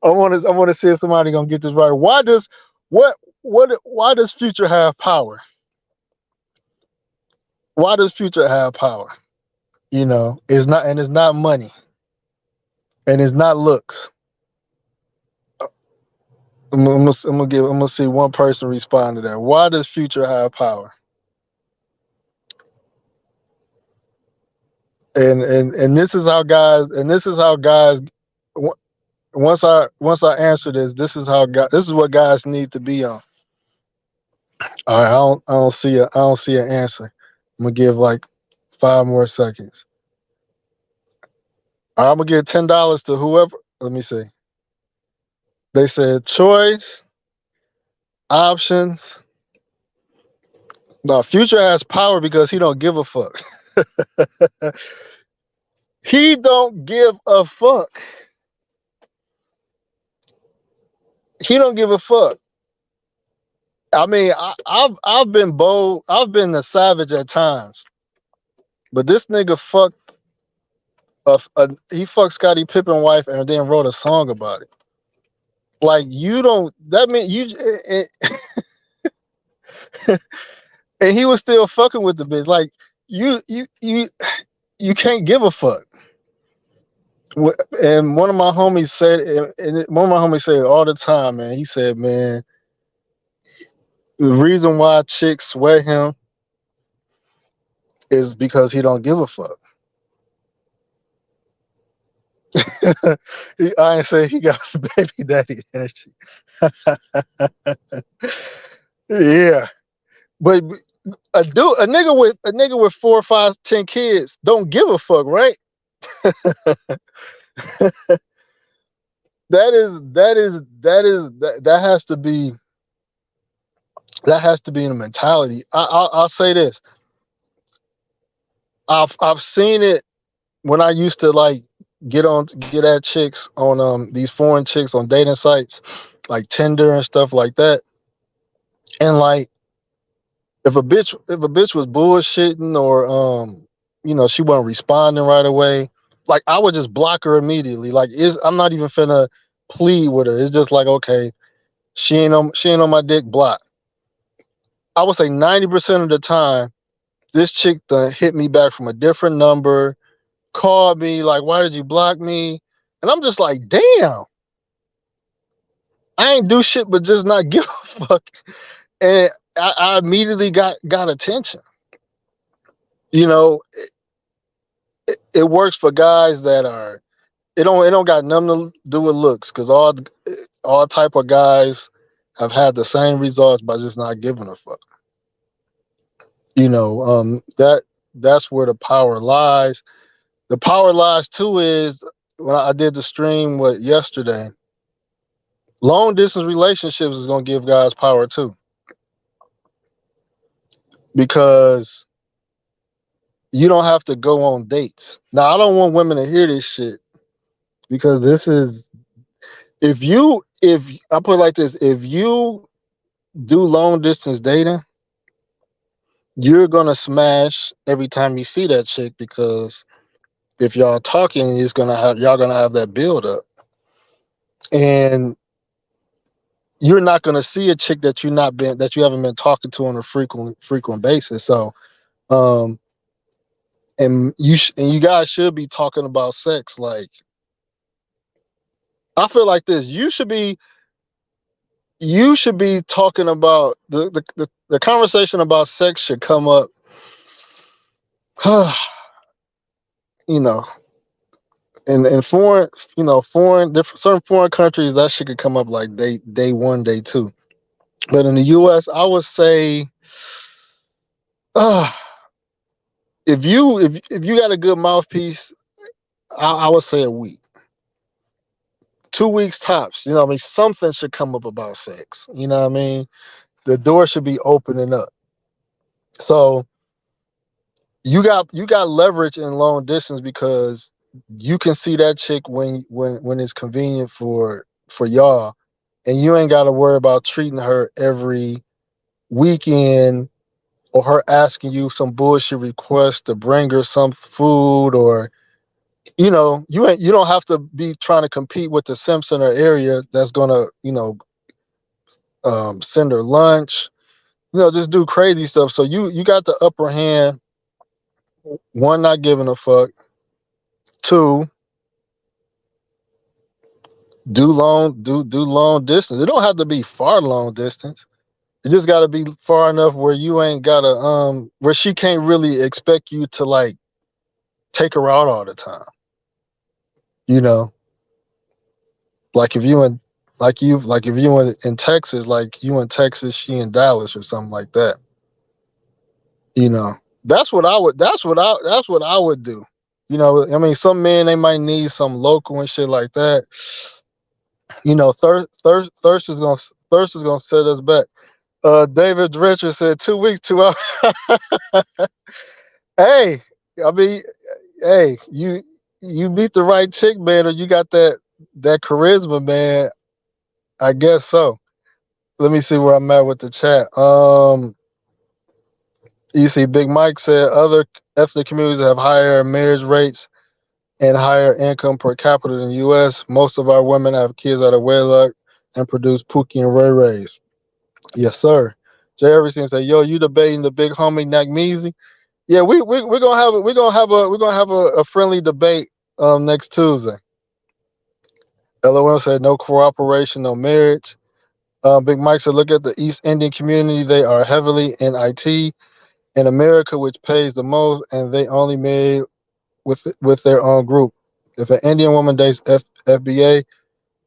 I want to see if somebody gonna get this right. Why does future have power? Why does future have power? It's not money, and it's not looks. I'm gonna see one person respond to that. Why does future have power? And this is how guys. And this is how guys. Once I answer this is what guys need to be on. All right, I don't see an answer. I'm gonna give like 5 more seconds. All right, I'm gonna give $10 to whoever. Let me see. They said choice, options. No, future has power because he don't give a fuck. He don't give a fuck. He don't give a fuck. I mean, I've been bold. I've been a savage at times, but this nigga he fucked Scottie Pippen wife and then wrote a song about it. Like you don't. That mean you. And he was still fucking with the bitch. Like you can't give a fuck. And one of my homies said, and one of my homies said all the time, man. He said, man, the reason why chicks sweat him is because he don't give a fuck. I ain't say he got baby daddy energy. Yeah, but a nigga with 4, 5, 10 kids don't give a fuck, right? That has to be in the mentality. I'll say this. I've seen it when I used to like get at chicks on these foreign chicks on dating sites like Tinder and stuff like that. And like if a bitch was bullshitting or she wasn't responding right away, like I would just block her immediately. Like I'm not even finna plead with her. It's just like, okay, she ain't on my dick, block. I would say 90% of the time, this chick done hit me back from a different number, called me like, why did you block me? And I'm just like, damn, I ain't do shit but just not give a fuck. And I immediately got attention. It works for guys that are, it don't got nothing to do with looks, because all type of guys have had the same results by just not giving a fuck. That's where the power lies. The power lies too is when I did the stream yesterday. Long distance relationships is gonna give guys power too, because you don't have to go on dates. Now I don't want women to hear this shit, because this is if I put it like this, if you do long distance dating, you're gonna smash every time you see that chick, because if y'all talking, y'all gonna have that build up, and you're not gonna see a chick that you haven't been talking to on a frequent basis. So, and you guys should be talking about sex. Like, I feel like this. You should be talking about the conversation about sex should come up. you know, in foreign, certain foreign countries, that shit could come up like day one, day two. But in the U.S., I would say, if you got a good mouthpiece, I would say a week, 2 weeks tops. You know what I mean? Something should come up about sex. You know what I mean? The door should be opening up. So you got leverage in long distance, because you can see that chick when it's convenient for y'all, and you ain't got to worry about treating her every weekend, or her asking you some bullshit request to bring her some food, or you don't have to be trying to compete with the Simpson or area that's gonna send her lunch, just do crazy stuff. So you got the upper hand. One, not giving a fuck. Two, do long distance. It don't have to be far long distance. It just got to be far enough where you ain't gotta where she can't really expect you to like take her out all the time. Like if you in in Texas, like you in Texas, she in Dallas or something like that. That's what I would do. I mean, some men, they might need some local and shit like that. Thirst is gonna set us back. David Dretcher said 2 weeks, 2 hours. Hey, I mean, hey, you meet the right chick, man, or you got that charisma, man. I guess so. Let me see where I'm at with the chat. You see, Big Mike said other ethnic communities have higher marriage rates and higher income per capita than the U.S. Most of our women have kids out of wedlock and produce Pookie and Ray Rays. Yes, sir. Jay Everything said, "Yo, you debating the big homie Nagmeezy?" Yeah, we're gonna have a friendly debate next Tuesday. LOL said, "No cooperation, no marriage." Big Mike said, "Look at the East Indian community; they are heavily in IT in America, which pays the most, and they only marry with their own group. If an Indian woman dates FBA,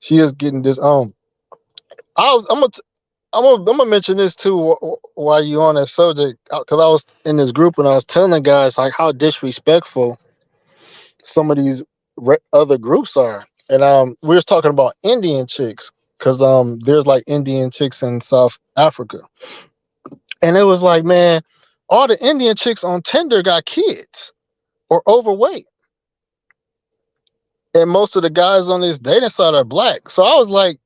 she is getting disowned." I'm gonna mention this too while you on that subject, because I was in this group and I was telling the guys like how disrespectful some of these other groups are, and we was talking about Indian chicks because there's like Indian chicks in South Africa, and it was like, man, all the Indian chicks on Tinder got kids or overweight, and most of the guys on this dating site are black. So I was like,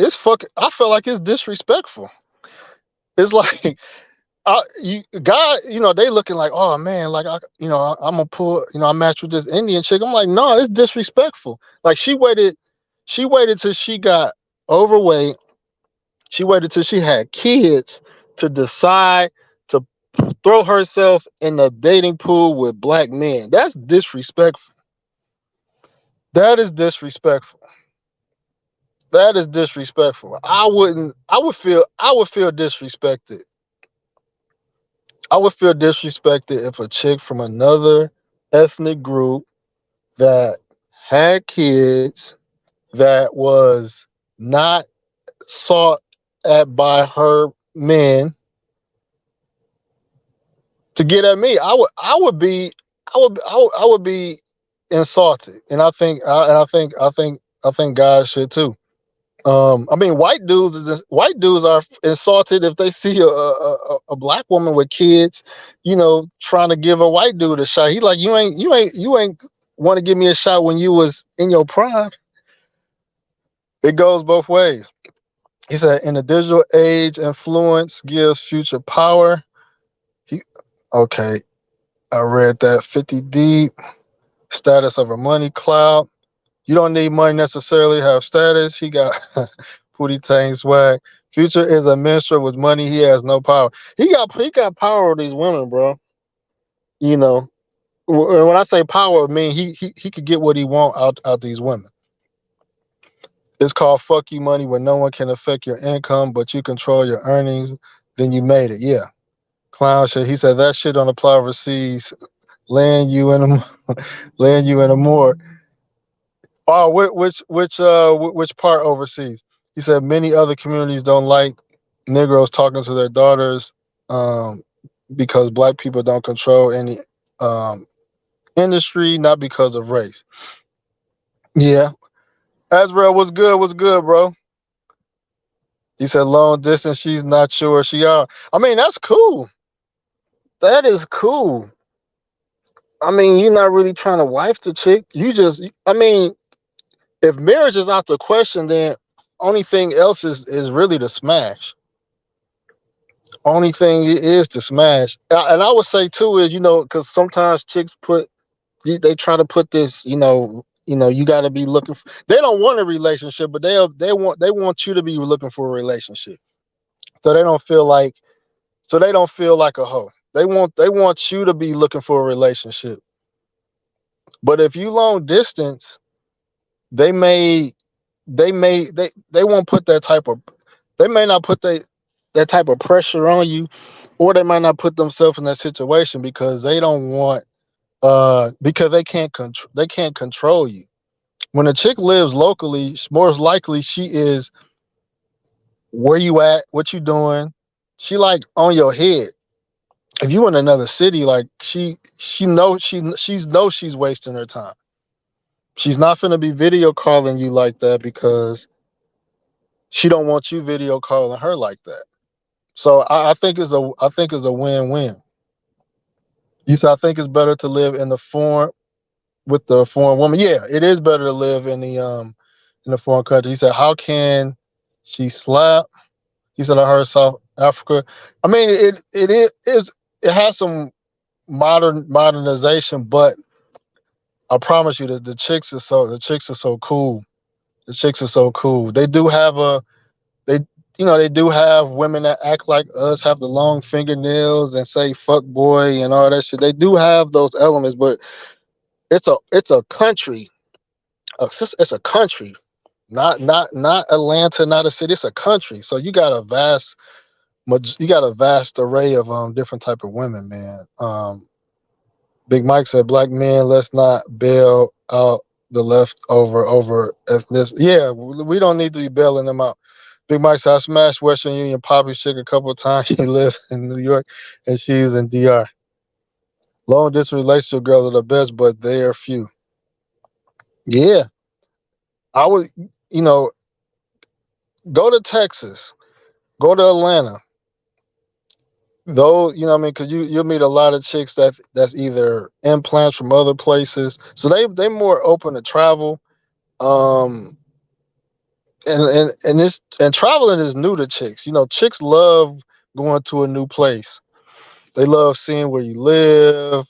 it's fucking. I felt like it's disrespectful. It's like, God, they looking like, oh man, like I'm gonna pull, I matched with this Indian chick. I'm like, no, it's disrespectful. Like she waited till she got overweight. She waited till she had kids to decide to throw herself in the dating pool with black men. That's disrespectful. That is disrespectful. That is disrespectful. I would feel disrespected. I would feel disrespected if a chick from another ethnic group that had kids, that was not sought at by her men to get at me. I would be insulted, and I think guys should too. I mean, white dudes are insulted if they see a black woman with kids, trying to give a white dude a shot. He like, you ain't want to give me a shot when you was in your prime. It goes both ways. He said, in the digital age, influence gives future power. He, okay, I read that. 50 deep, status of a money cloud. You don't need money necessarily to have status. He got Pootie Tang swag. Future is a minstrel with money. He has no power. He got power over these women, bro. You know, when I say power, I mean he could get what he want out these women. It's called fuck you money when no one can affect your income, but you control your earnings. Then you made it. Yeah, clown shit. He said that shit don't apply overseas. Land you in a land you in a morgue. Oh, which part overseas? He said many other communities don't like Negroes talking to their daughters, um, because black people don't control any um, industry, not because of race. Yeah, Azrael, what's good? What's good, bro? He said long distance. She's not sure she are. I mean, that's cool. That is cool. I mean, you're not really trying to wife the chick. I mean, if marriage is out the question, then only thing else is really to smash. Only thing is to smash. And I would say too is, because sometimes chicks they try to put this, you got to be looking for, they don't want a relationship, but they want you to be looking for a relationship. So they don't feel like a hoe. They want you to be looking for a relationship. But if you long distance, they may they won't put that type of they may not put that type of pressure on you, or they might not put themselves in that situation because they don't want because they can't control you. When a chick lives locally, most likely she is where you at, what you doing. She like on your head. If you in another city, like she knows she's wasting her time. She's not gonna be video calling you like that because she don't want you video calling her like that. So I think it's a win-win. You said I think it's better to live in the foreign with the foreign woman. Yeah, it is better to live in the foreign country. He said, how can She slapped. He said, I heard South Africa. I mean, it has some modernization, but I promise you that the chicks are so cool. The chicks are so cool. They do have they they do have women that act like us, have the long fingernails and say fuck boy and all that shit. They do have those elements, but it's a country. It's a country. Not Atlanta, not a city. It's a country. So you got a vast array of different type of women, man. Big Mike said, "Black men, let's not bail out the leftover over ethnicity." Yeah, we don't need to be bailing them out. Big Mike said, "I smashed Western Union Poppy's chick a couple of times. She lives in New York, and she's in DR. Long distance relationship girls are the best, but they are few." Yeah, I would, you know, go to Texas, go to Atlanta. Though, what I mean, because you'll meet a lot of chicks that's either implants from other places, so they more open to travel. Um, and traveling is new to chicks. Chicks love going to a new place. They love seeing where you live.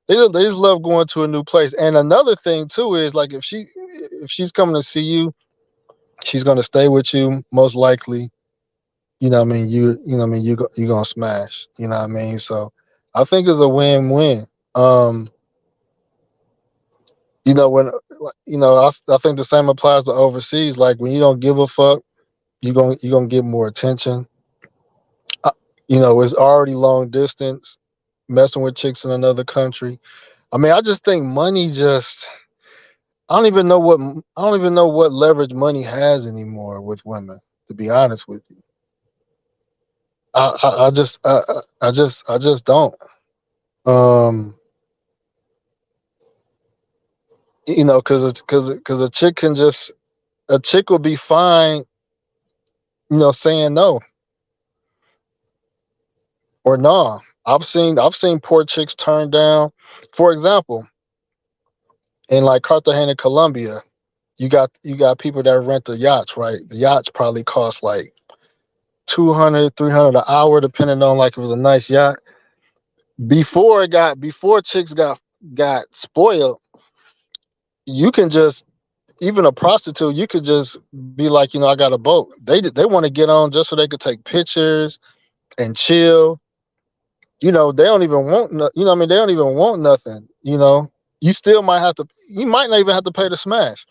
They just love going to a new place. And another thing too is like if she's coming to see you, she's gonna stay with you most likely. You're gonna smash. You know what I mean? So I think it's a win-win. Um, when I think the same applies to overseas. Like when you don't give a fuck, you're gonna get more attention. Uh, it's already long distance, messing with chicks in another country. I mean, I just think money just I don't even know what leverage money has anymore with women, to be honest with you. I just don't. Um, because a chick will be fine, saying no or nah. I've seen poor chicks turn down. For example, in like Cartagena, Colombia, you got people that rent the yachts, right? The yachts probably cost like 200, 300 an hour, depending on like if it was a nice yacht. Before chicks got spoiled, you can just even a prostitute, you could just be like, I got a boat. They want to get on just so they could take pictures and chill. They don't even want what I mean, they don't even want nothing. You still you might not even have to pay to smash,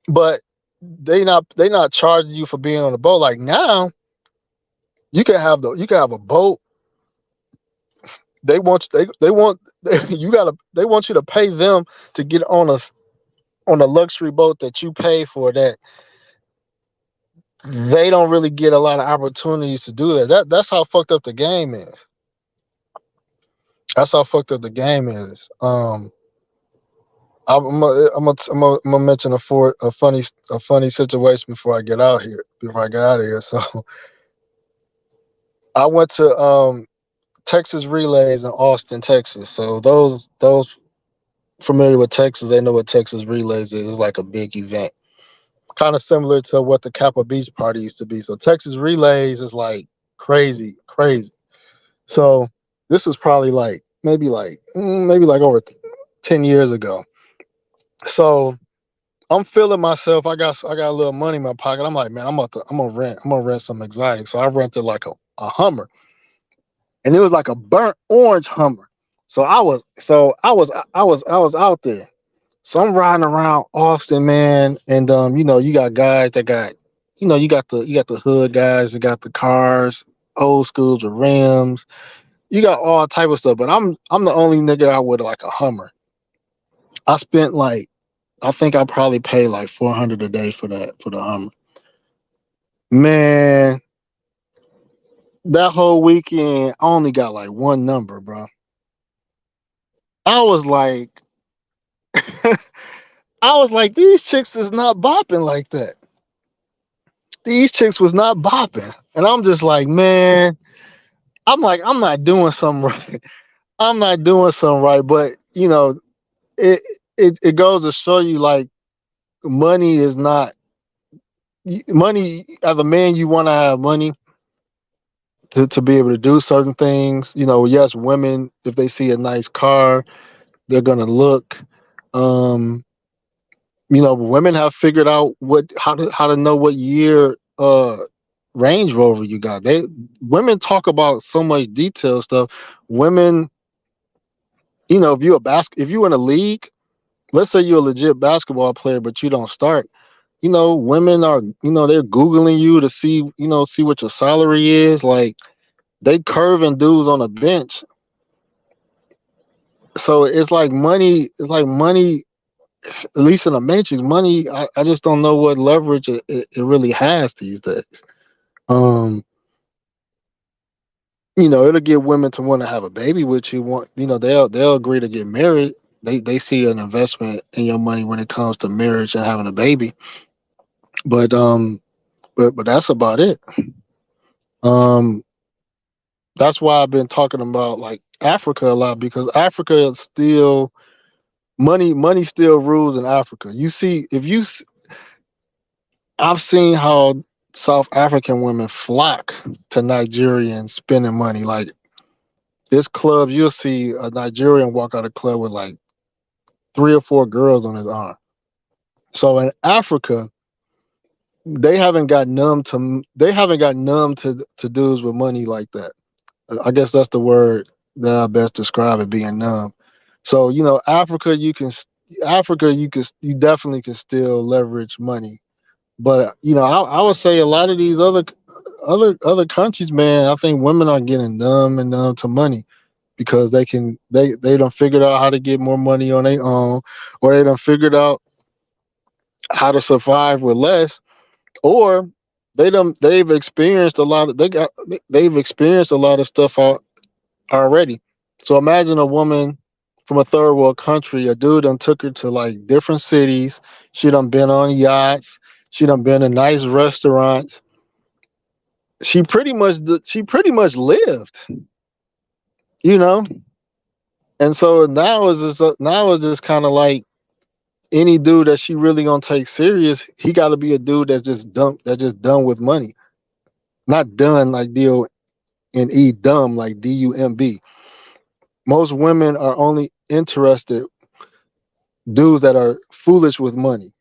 but they not charging you for being on the boat. Like now, you can have a boat. They want they want you to pay them to get on a luxury boat that you pay for. That they don't really get a lot of opportunities to do that. That's how fucked up the game is. That's how fucked up the game is. I'm gonna mention a funny situation before I get out here. Before I get out of here, so I went to Texas Relays in Austin, Texas. So those familiar with Texas, they know what Texas Relays is. It's like a big event, kind of similar to what the Kappa Beach Party used to be. So Texas Relays is like crazy, crazy. So this was probably like maybe like over 10 years ago. So I'm feeling myself. I got a little money in my pocket. I'm like, man, I'm gonna rent some exotic. So I rented like a Hummer, and it was like a burnt orange Hummer. So I was out there. So I'm riding around Austin, man, and you got guys that got, you got the hood guys that got the cars, old schools with rims. You got all type of stuff, but I'm the only nigga out with like a Hummer. I spent like I think I probably paid like 400 a day for the Hummer. Man, that whole weekend I only got like one number, bro. I was like, I was like, these chicks is not bopping like that. These chicks was not bopping, and I'm just like, man, I'm like, I'm not doing something right. I'm not doing something right, but it it goes to show you like money is not money, as a man, you want to have money to be able to do certain things. Yes, women, if they see a nice car, they're gonna look. Um, Women have figured out how to know what year Range Rover you got. Women talk about so much detail stuff. Women, if you in a league, let's say you're a legit basketball player, but you don't start. Women are, they're Googling you to see what your salary is. Like, they curving dudes on a bench. So it's like money, at least in the matrix, money, I just don't know what leverage it really has these days. Um, it'll get women to want to have a baby with you. They'll agree to get married. They see an investment in your money when it comes to marriage and having a baby. But that's about it. Um, that's why I've been talking about like Africa a lot, because Africa is still money still rules in Africa. You see, I've seen how South African women flock to Nigerians spending money. Like, this clubs, you'll see a Nigerian walk out of club with like 3 or 4 girls on his arm. So in Africa, they haven't got numb to dudes with money like that. I guess that's the word that I best describe it, being numb. So Africa, you definitely can still leverage money. But I would say a lot of these other countries, man, I think women are getting numb and numb to money, because they done figured out how to get more money on their own, or they done figured out how to survive with less, or they've experienced a lot of they've experienced a lot of stuff already. So imagine a woman from a third world country, a dude done took her to like different cities. She done been on yachts. She done been in nice restaurants. She pretty much lived, you know. And so now it's just kind of like, any dude that she really gonna take serious, he got to be a dude that's just done with money, not done like D-O-N-E, dumb like D-U-M-B. Most women are only interested dudes that are foolish with money,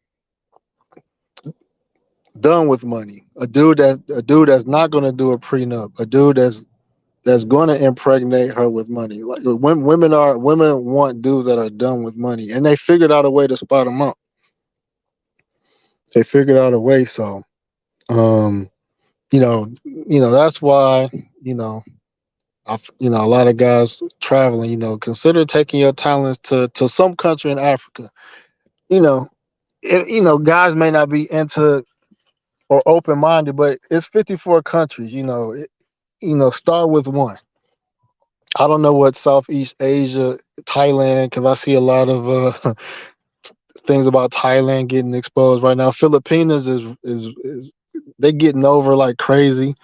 done with money. A dude that's not gonna do a prenup. A dude that's gonna impregnate her with money. Like, women want dudes that are done with money, and they figured out a way to spot them out. They figured out a way. So, um, that's why, you know, a lot of guys traveling, consider taking your talents to some country in Africa. You know, guys may not be into or open minded, but it's 54 countries. Start with one. I don't know what Southeast Asia, Thailand, because I see a lot of things about Thailand getting exposed right now. Filipinas is they getting over like crazy.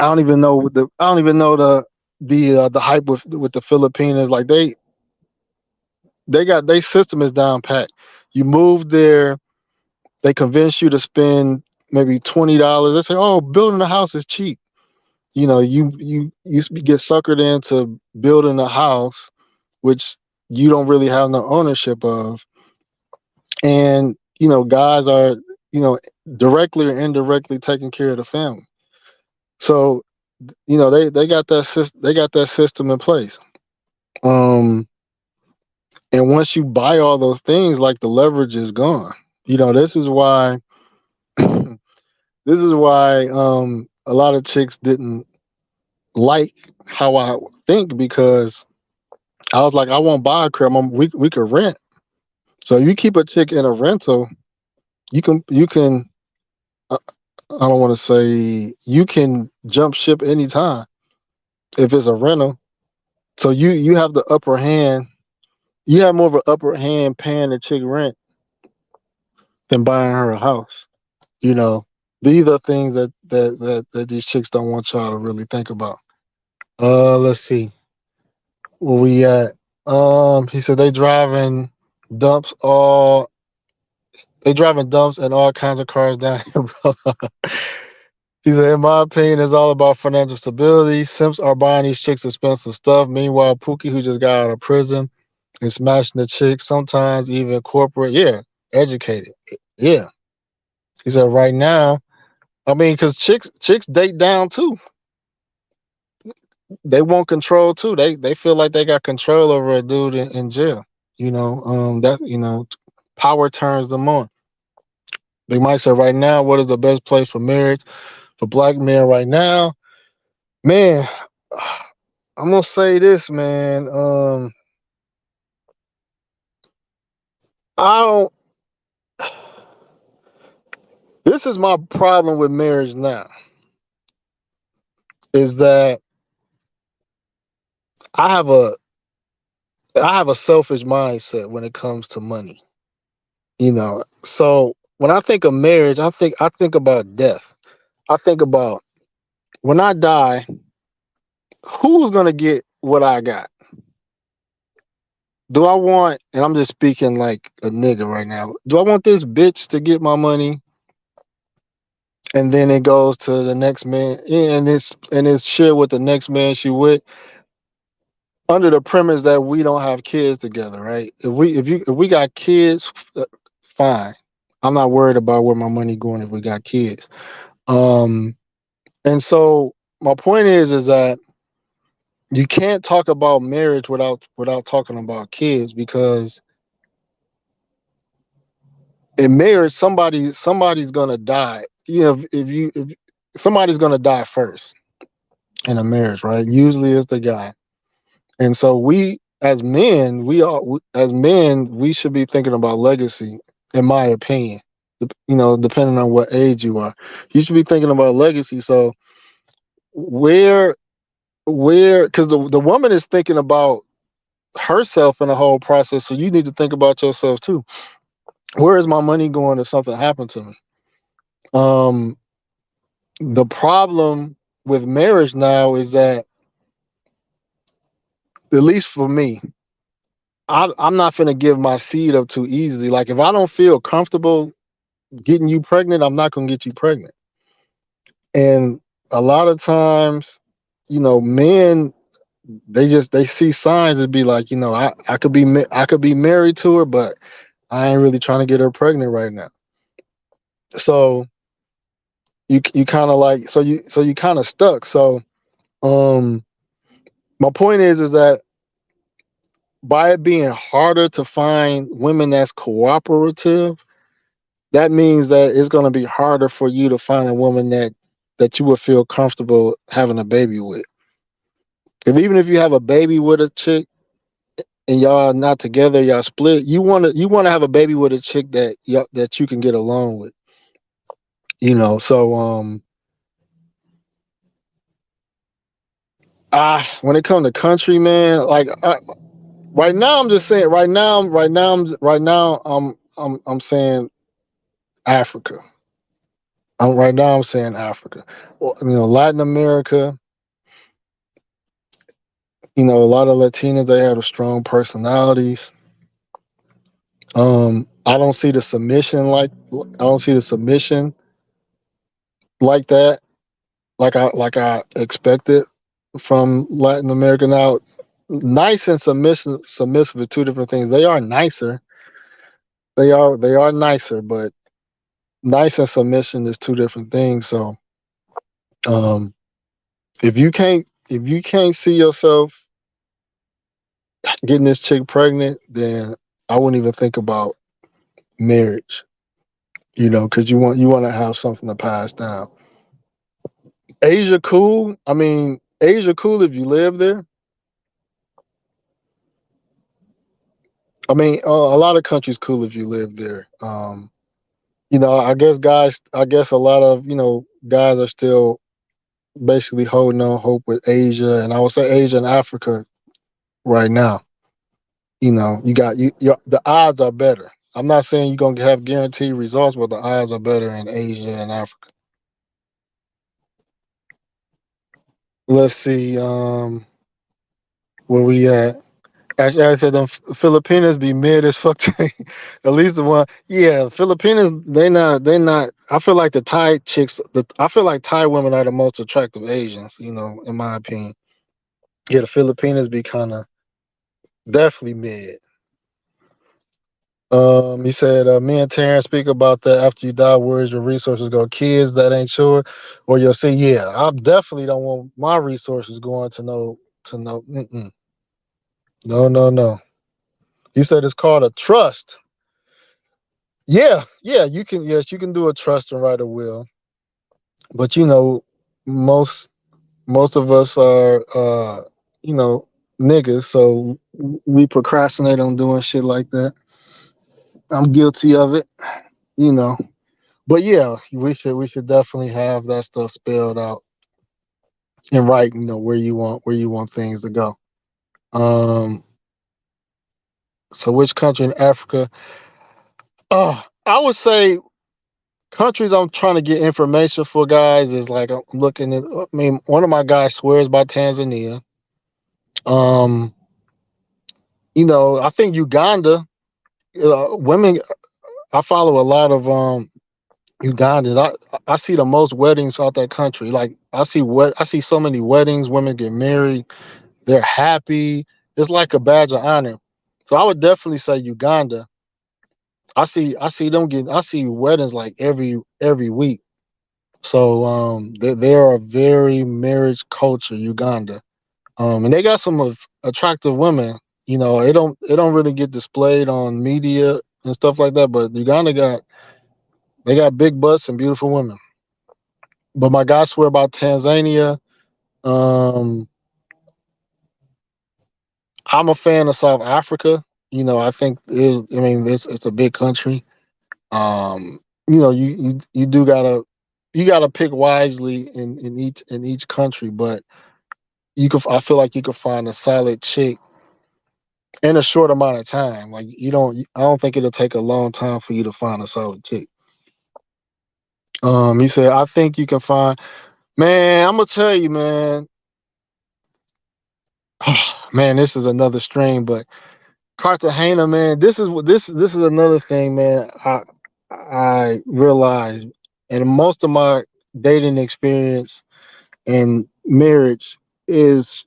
I don't even know the hype with the Filipinos. Like, they got, their system is down pat. You move there, they convince you to spend maybe $20. They say, "Oh, building a house is cheap." You get suckered into building a house, which you don't really have no ownership of, and guys are, you know directly or indirectly taking care of the family. So, they got that system in place. Um, and once you buy all those things, like, the leverage is gone. This is why a lot of chicks didn't like how I think, because I was like, I won't buy a crib. We could rent. So you keep a chick in a rental, you can uh, I don't want to say, you can jump ship anytime if it's a rental. So you have the upper hand. You have more of an upper hand paying the chick rent than buying her a house. You know, these are things that these chicks don't want y'all to really think about. Let's see where we at. He said they driving dumps all They driving dumps and all kinds of cars down here, bro. He said, in my opinion, it's all about financial stability. Simps are buying these chicks expensive stuff. Meanwhile, Pookie, who just got out of prison, is smashing the chicks, sometimes even corporate. Yeah, educated. Yeah. He said, right now, I mean, because chicks date down too. They want control too. They feel like they got control over a dude in jail. That power turns them on. They might say right now, what is the best place for marriage for black men right now? Man, I'm gonna say this, man. I don't. This is my problem with marriage now. Is that I have a I have a selfish mindset when it comes to money. So when I think of marriage, I think about death. I think about when I die, who's gonna get what I got? Do I want, and I'm just speaking like a nigga right now, do I want this bitch to get my money and then it goes to the next man and it's shared with the next man she with under the premise that we don't have kids together, right? If we got kids, fine. I'm not worried about where my money going if we got kids. Um and so my point is that you can't talk about marriage without talking about kids, because in marriage somebody's gonna die. If somebody's gonna die first in a marriage, right? Usually it's the guy. And so we as men, we should be thinking about legacy, in my opinion. Depending on what age you are, you should be thinking about legacy. So where because the woman is thinking about herself in the whole process, so you need to think about yourself too. Where is my money going if something happened to me? Um, the problem with marriage now is that, at least for me, I'm not gonna give my seed up too easily. Like if I don't feel comfortable getting you pregnant, I'm not gonna get you pregnant. And a lot of times, men, they see signs and be like, I could be married to her, but I ain't really trying to get her pregnant right now. So you kind of like so you kind of stuck. So um my point is that by it being harder to find women that's cooperative, that means that it's going to be harder for you to find a woman that you would feel comfortable having a baby with. Because even if you have a baby with a chick and y'all not together, y'all split, you want to have a baby with a chick that you can get along with. So when it comes to country, man, like right now I'm just saying right now I'm saying Africa. Right now I'm saying Africa. Well, Latin America, a lot of Latinas, they have strong personalities. I don't see the submission like that, like I expected from Latin America. Now, nice and submissive are two different things. They are nicer. They are nicer, but nice and submission is two different things. So, um, if you can't see yourself getting this chick pregnant, then I wouldn't even think about marriage. Because you want to have something to pass down. Asia cool. I mean, Asia cool if you live there. I mean, a lot of countries cool if you live there. I guess a lot of guys are still basically holding on hope with Asia, and I would say Asia and Africa right now. You got the odds are better. I'm not saying you're gonna have guaranteed results, but the odds are better in Asia and Africa. Let's see, where we at? Actually, I said them Filipinas be mid as fuck. At least the one, yeah. Filipinas, they not. I feel like the Thai chicks. I feel like Thai women are the most attractive Asians. In my opinion. Yeah, the Filipinas be kind of definitely mid. He said, me and Terrence speak about that after you die. Where's your resources go? Kids that ain't sure, or you'll say, yeah, I definitely don't want my resources going to no. No, no, no. He said it's called a trust. Yeah, yeah, you can. Yes, you can do a trust and write a will, but most most of us are, you know, niggas, so we procrastinate on doing shit like that. I'm guilty of it, you know. But yeah, we should definitely have that stuff spelled out and write, where you want things to go. Um, so which country in Africa? I would say countries I'm trying to get information for, guys, is like I'm looking at. I mean, one of my guys swears by Tanzania. Um, I think Uganda. Women. I follow a lot of Ugandans. I see the most weddings out that country. Like I see so many weddings. Women get married. They're happy. It's like a badge of honor. So I would definitely say Uganda. I see weddings like every week. So they're a very marriage culture, Uganda. And they got some of attractive women. It don't really get displayed on media and stuff like that, but Uganda they got big butts and beautiful women. But my guys swear about Tanzania. Um, I'm a fan of South Africa. I think it's a big country. You do gotta pick wisely in each country, but I feel like you could find a solid chick in a short amount of time. Like I don't think it'll take a long time for you to find a solid chick. He said, I think you can find, man, I'm gonna tell you, man. Man, this is another stream, but Cartagena, man, this is another thing, man. I realized, and most of my dating experience and marriage is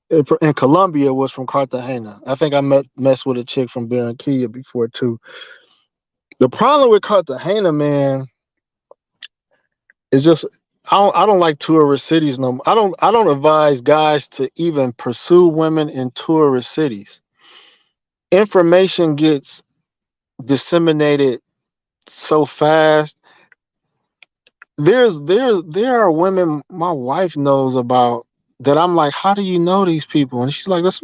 in Colombia was from Cartagena. I think I messed with a chick from Barranquilla before too. The problem with Cartagena, man, is just I don't like tourist cities no more. I don't advise guys to even pursue women in tourist cities. Information gets disseminated so fast. There are women my wife knows about that I'm like, how do you know these people? And she's like, this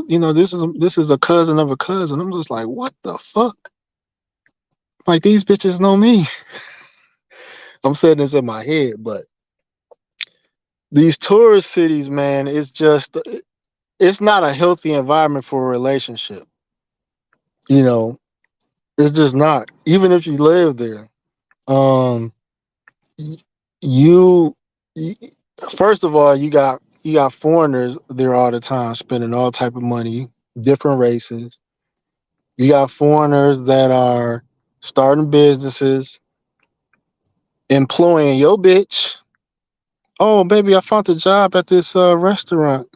is a cousin of a cousin. I'm just like, what the fuck? Like these bitches know me. I'm saying this in my head, but these tourist cities, man, it's not a healthy environment for a relationship. You know, it's just not. Even if you live there, um, you, you first of all, you got foreigners there all the time spending all type of money, different races. You got foreigners that are starting businesses, employing your bitch. Oh, baby, I found a job at this restaurant.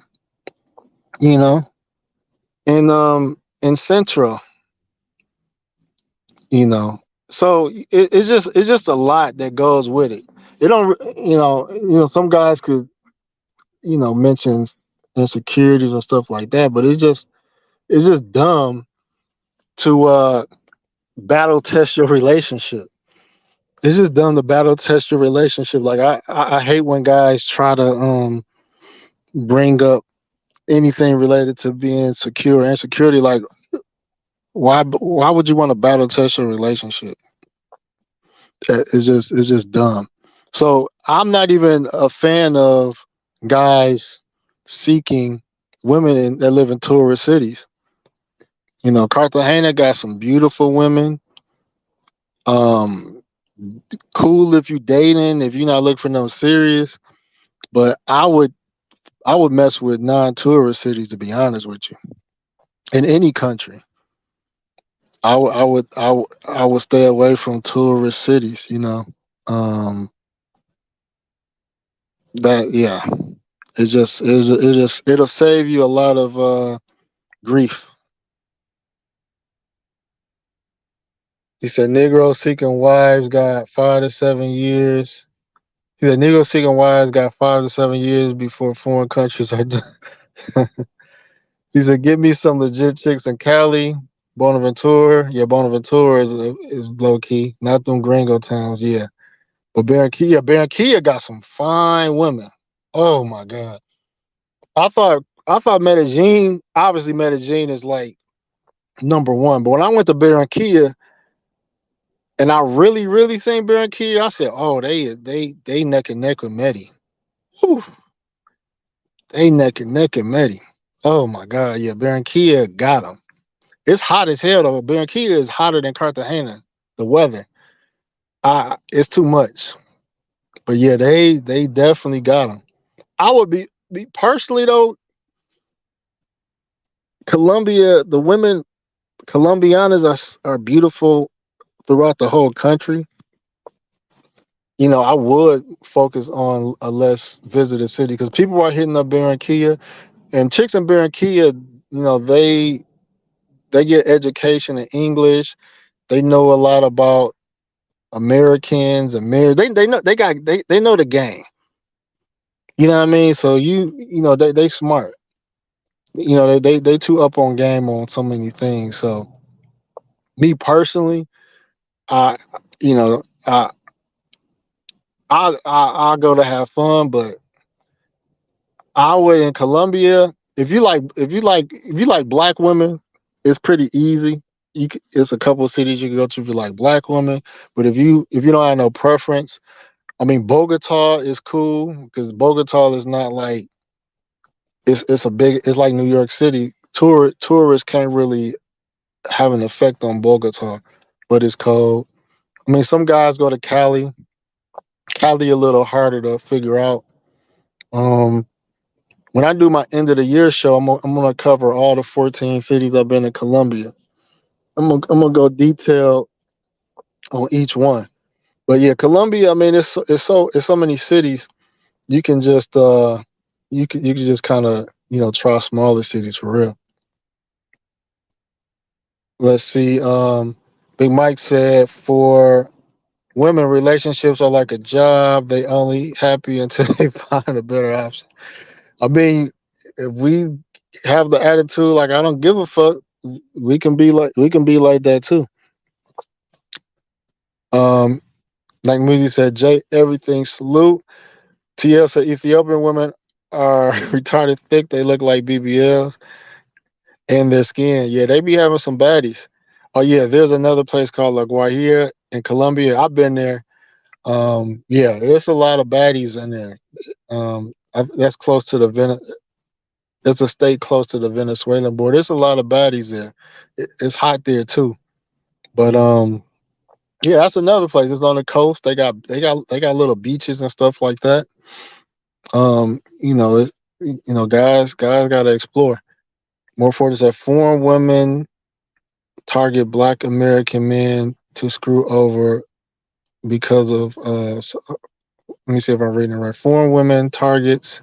You know, in Central. You know, so it's just a lot that goes with it. It don't, some guys could, mention insecurities and stuff like that, but it's just dumb to battle test your relationship. It's just dumb to battle test your relationship. Like I hate when guys try to bring up anything related to being secure and insecurity. Like why would you want to battle test your relationship? It's just dumb. So I'm not even a fan of guys seeking women that live in tourist cities. Cartagena got some beautiful women. Um, cool if you dating, if you're not looking for no serious. But I would mess with non-tourist cities, to be honest with you. in any country. I would stay away from tourist cities. Um, that yeah, it'll save you a lot of grief. He said Negroes seeking wives got 5 to 7 years. He said Negroes seeking wives got 5 to 7 years before foreign countries are done. He said, "Give me some legit chicks in Cali, Bonaventura. Yeah, Bonaventura is low key, not them gringo towns. Yeah, but Barranquilla got some fine women. Oh my god, I thought Medellin, obviously Medellin is like number one, but when I went to Barranquilla and I really seen Barranquilla, I said, oh they neck and neck with Medi. Whew, they neck and neck with Medi. Oh my god, yeah, Barranquilla got them. It's hot as hell though. Barranquilla is hotter than Cartagena. The weather, it's too much. But yeah, they definitely got them. I would be personally though. Colombia, the women Colombianas are beautiful throughout the whole country. I would focus on a less visited city because people are hitting up Barranquilla and chicks in Barranquilla. They get education in English. They know a lot about Americans, they know the game. You know what I mean? So they smart. They too up on game on so many things. So me personally, I you know I go to have fun, but I would in Colombia. If you like black women, it's pretty easy. It's a couple of cities you can go to if you like black women. But if you don't have no preference, I mean Bogota is cool because Bogota is not like it's like New York City. Tourists can't really have an effect on Bogota, but it's cold. I mean, some guys go to Cali. Cali a little harder to figure out. Um, when I do my end of the year show, I'm gonna cover all the 14 cities I've been in Colombia. I'm gonna go detail on each one. But yeah, Colombia. I mean, it's so many cities. You can just you can just kind of try smaller cities for real. Let's see. Big Mike said for women, relationships are like a job. They only happy until they find a better option. I mean, if we have the attitude like I don't give a fuck, we can be like that too. Um, like Moody said, Jay, everything salute. TL said Ethiopian women are retarded thick. They look like BBLs and their skin. Yeah, they be having some baddies. Oh yeah, there's another place called La Guajira in Colombia. I've been there. Yeah, there's a lot of baddies in there. That's close to It's a state close to the Venezuelan border. There's a lot of baddies there. It's hot there too. But yeah, that's another place. It's on the coast. They got little beaches and stuff like that. Guys got to explore. More for this that foreign women target Black American men to screw over because of let me see if I'm reading it right. Foreign women targets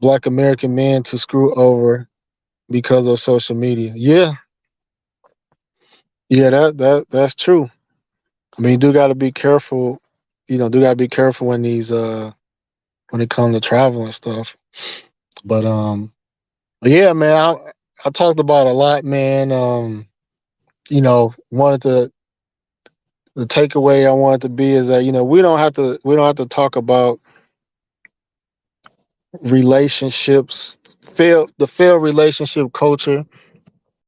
Black American men to screw over because of social media. Yeah, yeah, that's true. I mean, you do got to be careful. Do got to be careful when it comes to travel and stuff. But yeah, man, I talked about a lot, man. Wanted to the takeaway I wanted to be is that we don't have to talk about relationships, failed relationship culture.